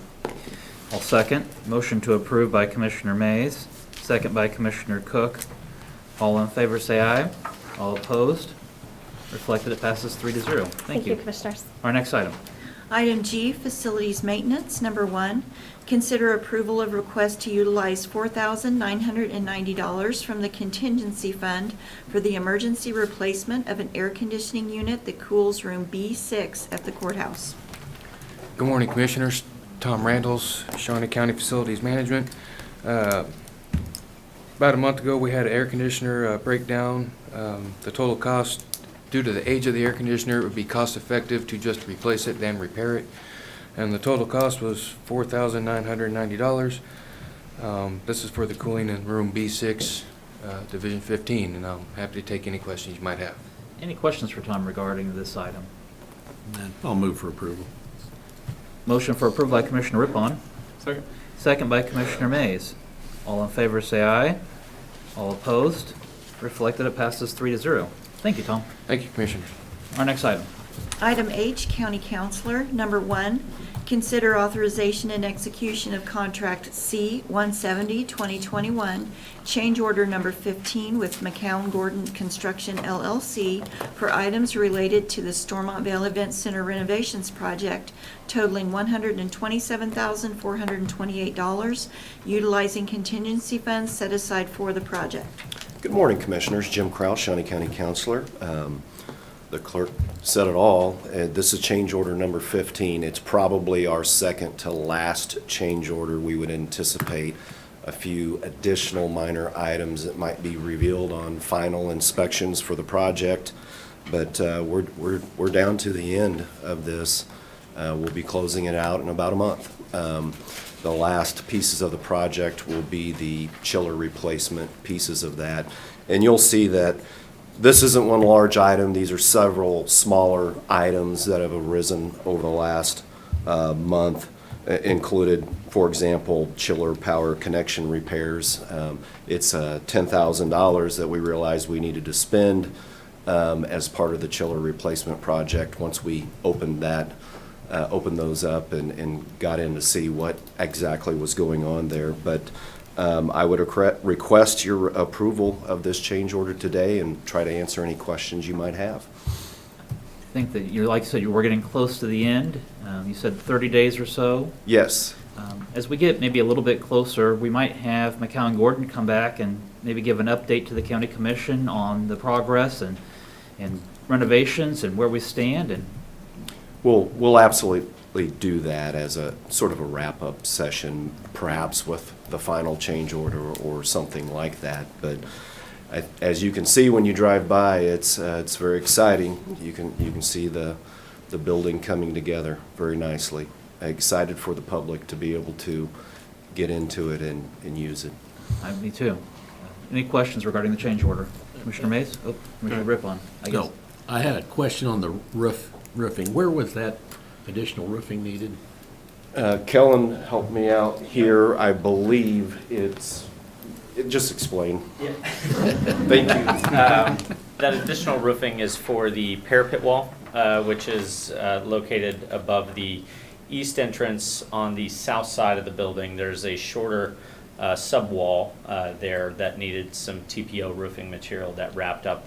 I'll second. Motion to approve by Commissioner Mays, second by Commissioner Cook. All in favor say aye. All opposed? Reflected, it passes 3-0. Thank you. Commissioners. Our next item. Item G, Facilities Maintenance. Number 1, consider approval of request to utilize $4,990 from the contingency fund for the emergency replacement of an air conditioning unit that cools room B6 at the courthouse. Good morning, Commissioners. Tom Randalls, Shawnee County Facilities Management. About a month ago, we had an air conditioner breakdown. The total cost, due to the age of the air conditioner, it would be cost effective to just replace it than repair it. And the total cost was $4,990. This is for the cooling in room B6, Division 15, and I'm happy to take any questions you might have. Any questions for Tom regarding this item? I'll move for approval. Motion for approval by Commissioner Rippon, Second. second by Commissioner Mays. All in favor say aye. All opposed? Reflected, it passes 3-0. Thank you, Tom. Thank you, Commissioners. Our next item. Item H, County Counselor. Number 1, consider authorization and execution of contract C-170-2021, change order number 15 with McCown Gordon Construction LLC for items related to the Stormont Vale Event Center renovations project totaling $127,428, utilizing contingency funds set aside for the project. Good morning, Commissioners. Jim Kraus, Shawnee County Counselor. The clerk said it all. This is change order number 15. It's probably our second to last change order. We would anticipate a few additional minor items that might be revealed on final inspections for the project. But we're down to the end of this. We'll be closing it out in about a month. The last pieces of the project will be the chiller replacement pieces of that. And you'll see that this isn't one large item. These are several smaller items that have arisen over the last month, included, for example, chiller power connection repairs. It's $10,000 that we realized we needed to spend as part of the chiller replacement project once we opened those up and got in to see what exactly was going on there. But I would request your approval of this change order today and try to answer any questions you might have. I think that you're, like you said, you were getting close to the end. You said 30 days or so. Yes. As we get maybe a little bit closer, we might have McCown Gordon come back and maybe give an update to the county commission on the progress and renovations and where we stand. And We'll absolutely do that as a sort of a wrap-up session, perhaps with the final change order or something like that. But as you can see when you drive by, it's very exciting. You can see the building coming together very nicely. Excited for the public to be able to get into it and use it. Me too. Any questions regarding the change order? Commissioner Mays? Oh, Commissioner Rippon, I guess. No, I had a question on the roofing. Where was that additional roofing needed? Kellen helped me out here. I believe just explain. Yeah. Thank you. That additional roofing is for the parapet wall, which is located above the east entrance on the south side of the building. There's a shorter subwall there that needed some TPO roofing material that wrapped up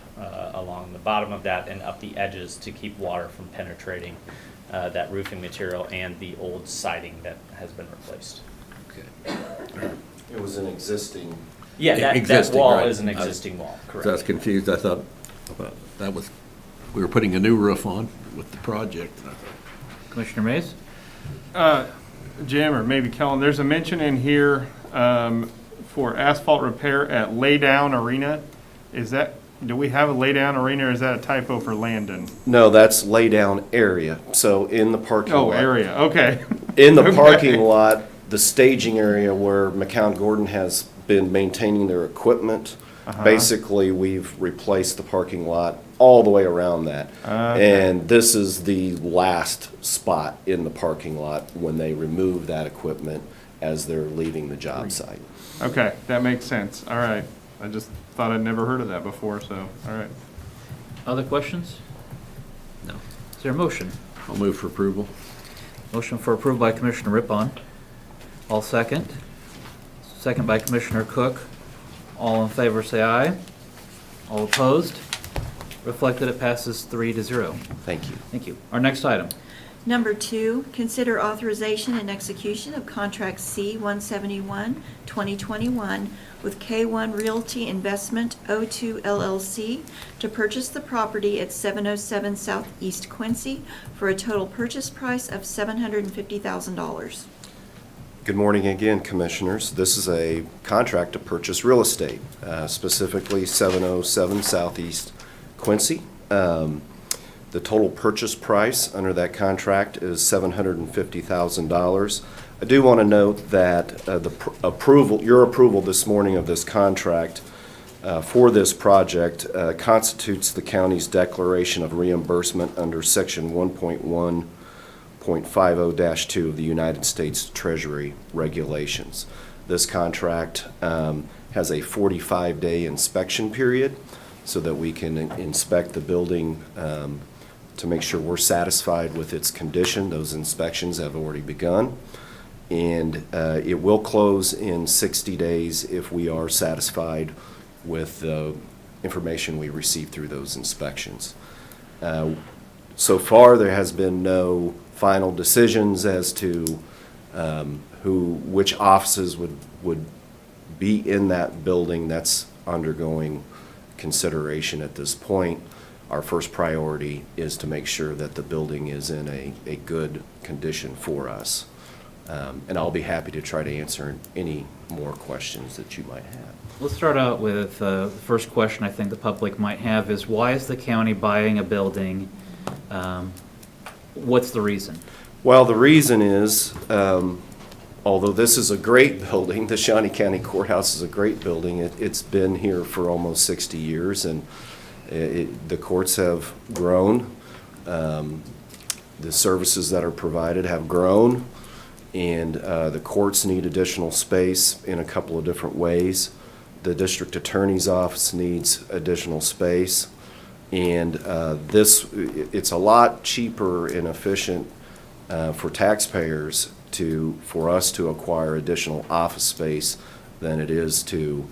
along the bottom of that and up the edges to keep water from penetrating that roofing material and the old siding that has been replaced. Okay. It was an existing. Yeah, that Existing, wall right. is an existing wall, correct. So I was confused. I thought we were putting a new roof on with the project. Commissioner Mays? Jim, or maybe Kellen, there's a mention in here for asphalt repair at Laydown Arena. Do we have a Laydown Arena, or is that a typo for Landon? No, that's laydown area. So in the parking lot. Oh, area, okay. In the Okay. parking lot, the staging area where McCown Gordon has been maintaining their equipment. Basically, we've replaced the parking lot all the way around that. Okay. And this is the last spot in the parking lot when they remove that equipment as they're leaving the job site. Okay, that makes sense. All right. I just thought I'd never heard of that before, so, all right. Other questions? No. Is there a motion? I'll move for approval. Motion for approval by Commissioner Rippon. All second. Second by Commissioner Cook. All in favor, say aye. All opposed? Reflected, it passes 3-0. Thank you. Thank you. Our next item. Number 2, consider authorization and execution of contract C-171, 2021 with K1 Realty Investment 02 LLC to purchase the property at 707 Southeast Quincy for a total purchase price of $750,000. Good morning again, Commissioners. This is a contract to purchase real estate, specifically 707 Southeast Quincy. The total purchase price under that contract is $750,000. I do want to note that your approval this morning of this contract for this project constitutes the county's declaration of reimbursement under Section 1.1.50-2 of the United States Treasury Regulations. This contract has a 45-day inspection period so that we can inspect the building to make sure we're satisfied with its condition. Those inspections have already begun. And it will close in 60 days if we are satisfied with the information we receive through those inspections. So far, there has been no final decisions as to which offices would be in that building. That's undergoing consideration at this point. Our first priority is to make sure that the building is in a good condition for us. And I'll be happy to try to answer any more questions that you might have. Let's start out with the first question I think the public might have is, why is the county buying a building? What's the reason? Well, the reason is, although this is a great building, the Shawnee County Courthouse is a great building. It's been here for almost 60 years, and the courts have grown. The services that are provided have grown, and the courts need additional space in a couple of different ways. The district attorney's office needs additional space, and it's a lot cheaper and efficient for taxpayers for us to acquire additional office space than it is to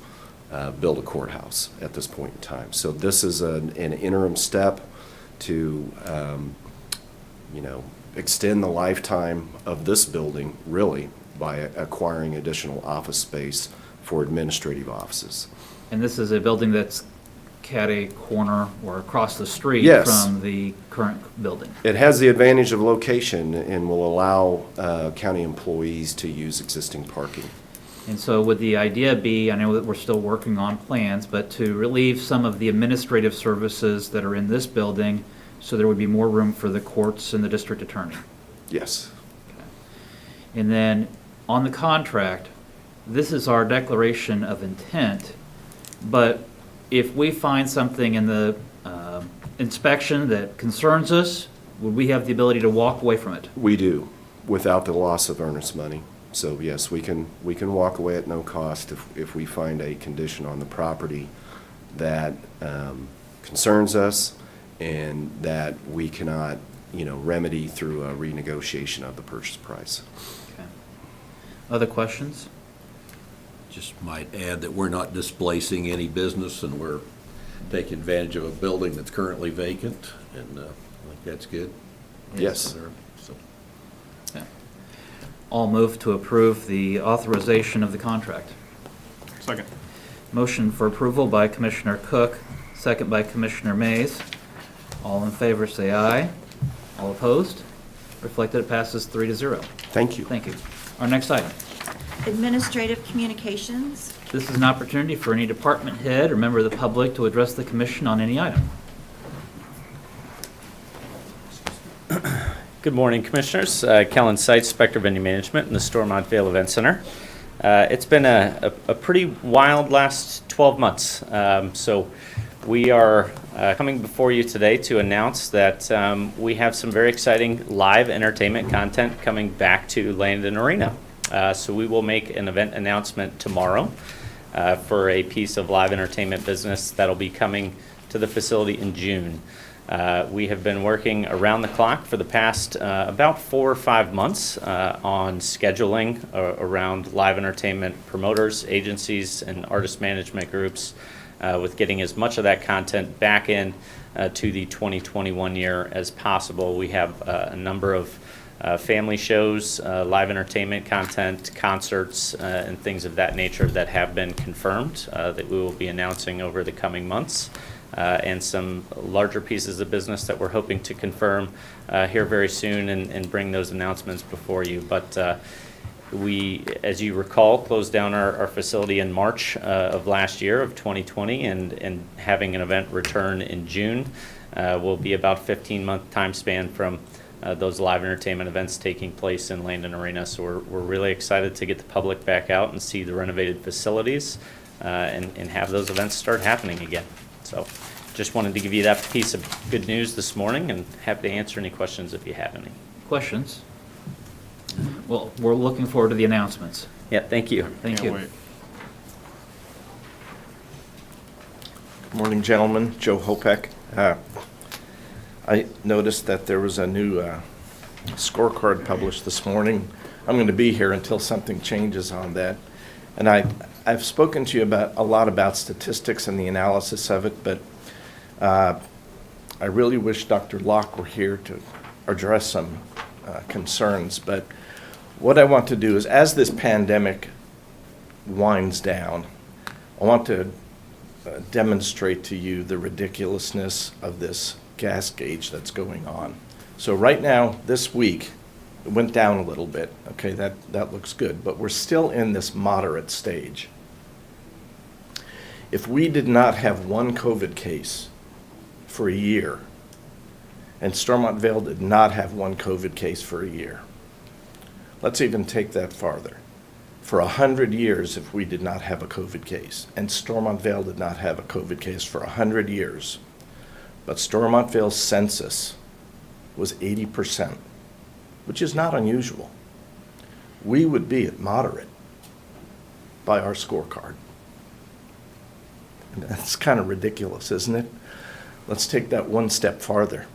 build a courthouse at this point in time. So this is an interim step to, extend the lifetime of this building, really, by acquiring additional office space for administrative offices. And this is a building that's catty corner or across the street Yes. from the current building. It has the advantage of location and will allow county employees to use existing parking. And so would the idea be, I know that we're still working on plans, but to relieve some of the administrative services that are in this building so there would be more room for the courts and the district attorney? Yes. And then on the contract, this is our declaration of intent, but if we find something in the inspection that concerns us, would we have the ability to walk away from it? We do, without the loss of earnest money. So yes, we can walk away at no cost if we find a condition on the property that concerns us and that we cannot, remedy through a renegotiation of the purchase price. Okay. Other questions? Just might add that we're not displacing any business, and we're taking advantage of a building that's currently vacant, and I think that's good. Yes. So, Okay. I'll move to approve the authorization of the contract. Second. Motion for approval by Commissioner Cook, second by Commissioner Mays. All in favor, say aye. All opposed? Reflected, it passes 3-0. Thank you. Thank you. Our next item. Administrative communications. This is an opportunity for any department head or member of the public to address the commission on any item. Good morning, Commissioners. Kellen Seitz, Spectre Venue Management in the Stormont Vale Event Center. It's been a pretty wild last 12 months. So we are coming before you today to announce that we have some very exciting live entertainment content coming back to Landon Arena. So we will make an event announcement tomorrow for a piece of live entertainment business that'll be coming to the facility in June. We have been working around the clock for the past about 4 or 5 months on scheduling around live entertainment promoters, agencies, and artist management groups with getting as much of that content back in to the 2021 year as possible. We have a number of family shows, live entertainment content, concerts, and things of that nature that have been confirmed that we will be announcing over the coming months. And some larger pieces of business that we're hoping to confirm here very soon and bring those announcements before you. But we, as you recall, closed down our facility in March of last year of 2020, and having an event return in June will be about 15-month time span from those live entertainment events taking place in Landon Arena. So we're really excited to get the public back out and see the renovated facilities and have those events start happening again. So just wanted to give you that piece of good news this morning, and happy to answer any questions if you have any. Questions? Well, we're looking forward to the announcements. Yeah, thank you. Thank you. Wait. Good morning, gentlemen. Joe Hopek. I noticed that there was a new scorecard published this morning. I'm going to be here until something changes on that. And I've spoken to you a lot about statistics and the analysis of it, but I really wish Dr. Locke were here to address some concerns. But what I want to do is, as this pandemic winds down, I want to demonstrate to you the ridiculousness of this gas gauge that's going on. So right now, this week, it went down a little bit. Okay, that looks good, but we're still in this moderate stage. If we did not have one COVID case for a year, and Stormont Vale did not have one COVID case for a year, let's even take that farther. For 100 years, if we did not have a COVID case, and Stormont Vale did not have a COVID case for 100 years, but Stormont Vale's census was 80%, which is not unusual, we would be at moderate by our scorecard. And that's kind of ridiculous, isn't it? Let's take that one step farther.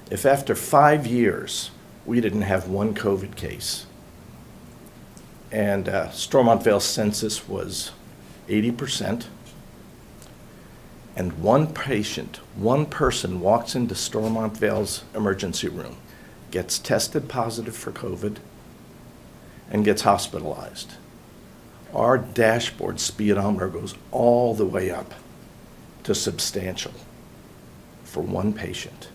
If after 5 years we didn't have one COVID case, and Stormont Vale census was 80%. And one person walks into Stormont Vale's emergency room, gets tested positive for COVID, and gets hospitalized. Our dashboard speedometer goes all the way up to substantial for one patient.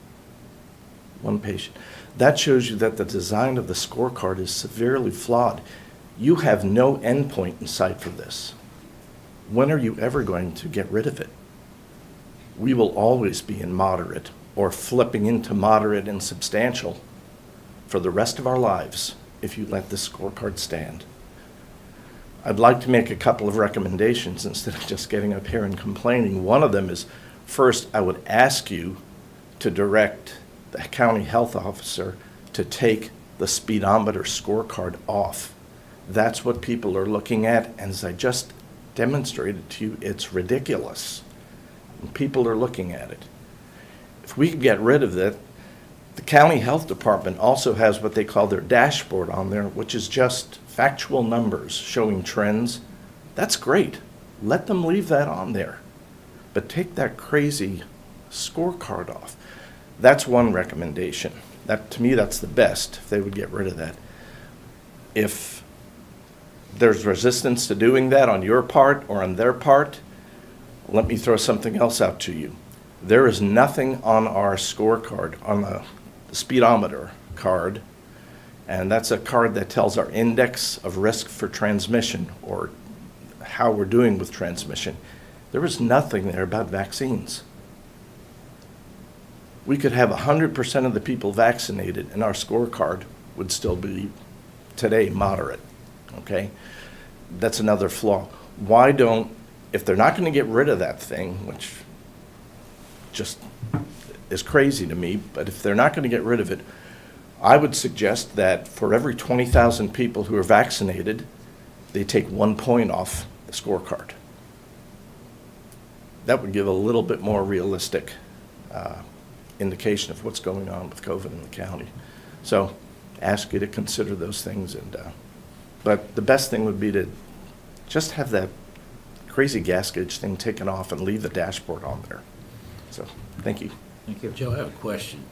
One patient. That shows you that the design of the scorecard is severely flawed. You have no endpoint in sight for this. When are you ever going to get rid of it? We will always be in moderate or flipping into moderate and substantial for the rest of our lives if you let this scorecard stand. I'd like to make a couple of recommendations instead of just getting up here and complaining. One of them is, first, I would ask you to direct the county health officer to take the speedometer scorecard off. That's what people are looking at, and as I just demonstrated to you, it's ridiculous. And people are looking at it. If we could get rid of that, the county health department also has what they call their dashboard on there, which is just factual numbers showing trends. That's great. Let them leave that on there. But take that crazy scorecard off. That's one recommendation. That, to me, that's the best, if they would get rid of that. If there's resistance to doing that on your part or on their part, let me throw something else out to you. There is nothing on our scorecard, on the speedometer card, and that's a card that tells our index of risk for transmission or how we're doing with transmission. There is nothing there about vaccines. We could have 100% of the people vaccinated and our scorecard would still be today moderate, okay? That's another flaw. Why don't, if they're not going to get rid of that thing, which just is crazy to me, but if they're not going to get rid of it, I would suggest that for every 20,000 people who are vaccinated, they take 1 point off the scorecard. That would give a little bit more realistic indication of what's going on with COVID in the county. So ask you to consider those things. But the best thing would be to just have that crazy gas gauge thing taken off and leave the dashboard on there. So thank you. Thank you. Joe, I have a question.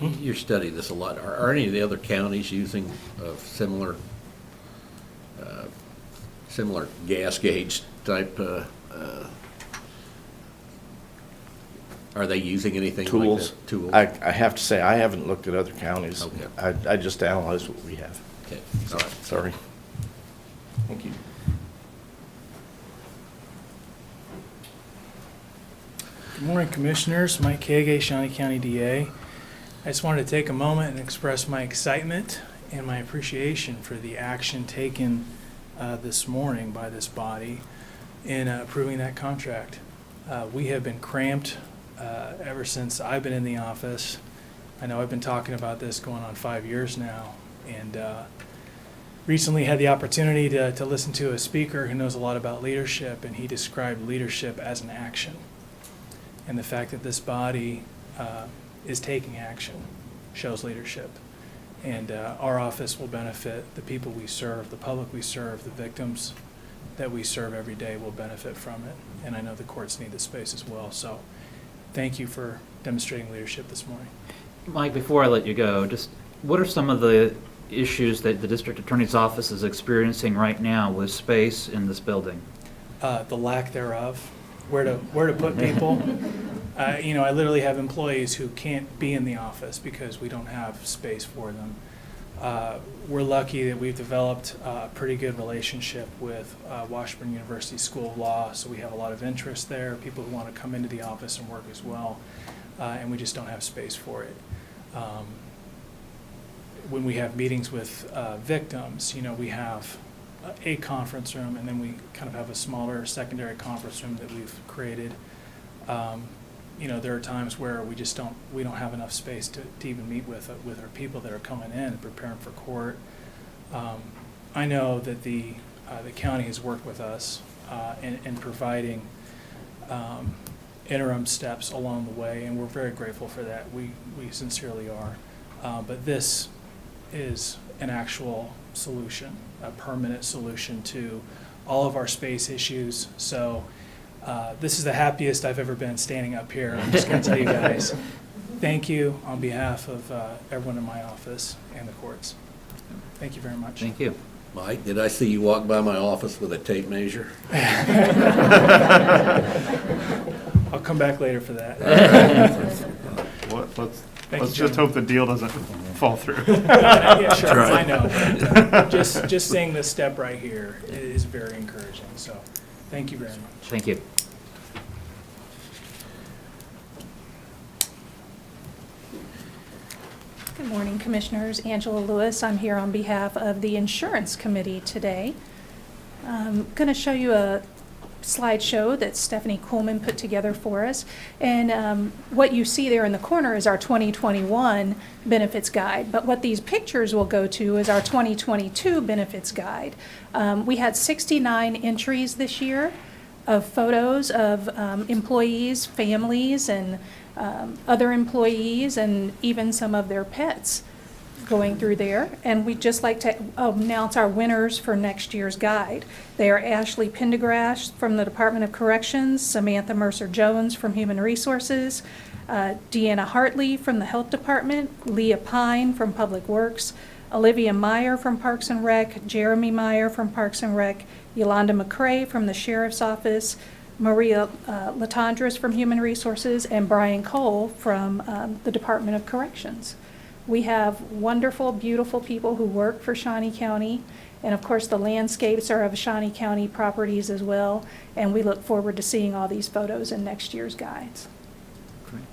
You study this a lot. Are any of the other counties using similar gas gauge type? Are they using anything Tools? like that? Tools. I have to say, I haven't looked at other counties. Okay. I just analyzed what we have. Okay. All right. Sorry. Thank you. Good morning, Commissioners. Mike Kage, Shawnee County DA. I just wanted to take a moment and express my excitement and my appreciation for the action taken this morning by this body in approving that contract. We have been cramped ever since I've been in the office. I know I've been talking about this going on 5 years now, and recently had the opportunity to listen to a speaker who knows a lot about leadership, and he described leadership as an action. And the fact that this body is taking action shows leadership. And our office will benefit. The people we serve, the public we serve, the victims that we serve every day will benefit from it. And I know the courts need the space as well. So thank you for demonstrating leadership this morning. Mike, before I let you go, just what are some of the issues that the district attorney's office is experiencing right now with space in this building? The lack thereof, where to put people. I literally have employees who can't be in the office because we don't have space for them. We're lucky that we've developed a pretty good relationship with Washburn University School of Law, so we have a lot of interest there, people who want to come into the office and work as well, and we just don't have space for it. When we have meetings with victims, we have a conference room, and then we kind of have a smaller secondary conference room that we've created. There are times where we don't have enough space to even meet with our people that are coming in and preparing for court. I know that the county has worked with us in providing interim steps along the way, and we're very grateful for that. We sincerely are. But this is an actual solution, a permanent solution to all of our space issues. So this is the happiest I've ever been standing up here. I'm just going to tell you guys, thank you on behalf of everyone in my office and the courts. Thank you very much. Thank you. Mike, did I see you walk by my office with a tape measure? I'll come back later for that. Let's just hope the deal doesn't fall through. Yeah, sure, Right. I know. Just seeing this step right here is very encouraging, so thank you very much. Thank you. Good morning, Commissioners. Angela Lewis. I'm here on behalf of the Insurance Committee today. I'm going to show you a slideshow that Stephanie Coolman put together for us. And what you see there in the corner is our 2021 benefits guide. But what these pictures will go to is our 2022 benefits guide. We had 69 entries this year of photos of employees, families, and other employees, and even some of their pets going through there. And we'd just like to announce our winners for next year's guide. They are Ashley Pendergrass from the Department of Corrections, Samantha Mercer-Jones from Human Resources, Deanna Hartley from the Health Department, Leah Pine from Public Works, Olivia Meyer from Parks and Rec, Jeremy Meyer from Parks and Rec, Yolanda McCrae from the Sheriff's Office, Maria Latondras from Human Resources, and Brian Cole from the Department of Corrections. We have wonderful, beautiful people who work for Shawnee County, and of course the landscapes are of Shawnee County properties as well, and we look forward to seeing all these photos in next year's guides. Great.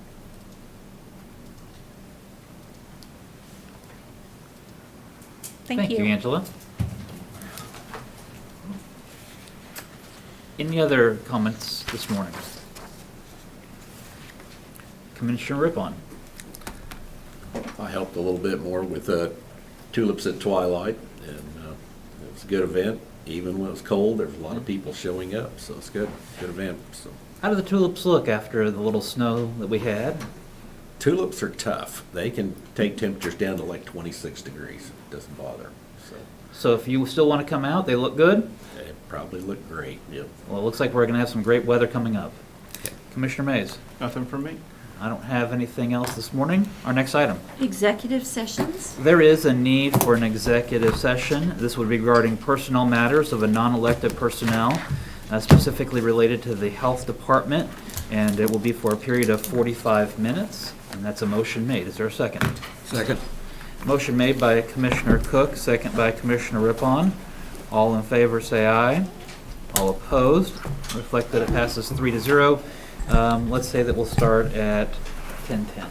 Thank you. Angela. Any other comments this morning? Commissioner Rippon. I helped a little bit more with tulips at twilight, and it was a good event. Even when it was cold, there was a lot of people showing up, so it's good event. So How do the tulips look after the little snow that we had? tulips are tough. They can take temperatures down to like 26 degrees. It doesn't bother. So if you still want to come out, they look good? They probably look great. Yep. Well, it looks like we're going to have some great weather coming up. Commissioner Mays. Nothing from me. I don't have anything else this morning. Our next item. Executive sessions? There is a need for an executive session. This would be regarding personnel matters of a non-elected personnel, specifically related to the health department, and it will be for a period of 45 minutes, and that's a motion made. Is there a second? Second. Motion made by Commissioner Cook, second by Commissioner Rippon. All in favor say aye. All opposed? Reflect that it passes 3-0. Let's say that we'll start at 10:10.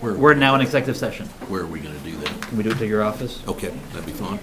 We're now in executive session. Where are we going to do that? Can we do it to your office? Okay, that'd be fine.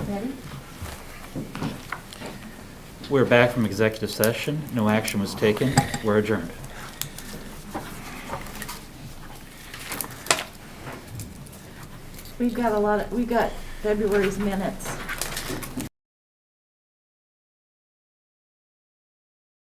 Ready? We're back from executive session. No action was taken. We're adjourned. We've got February's minutes.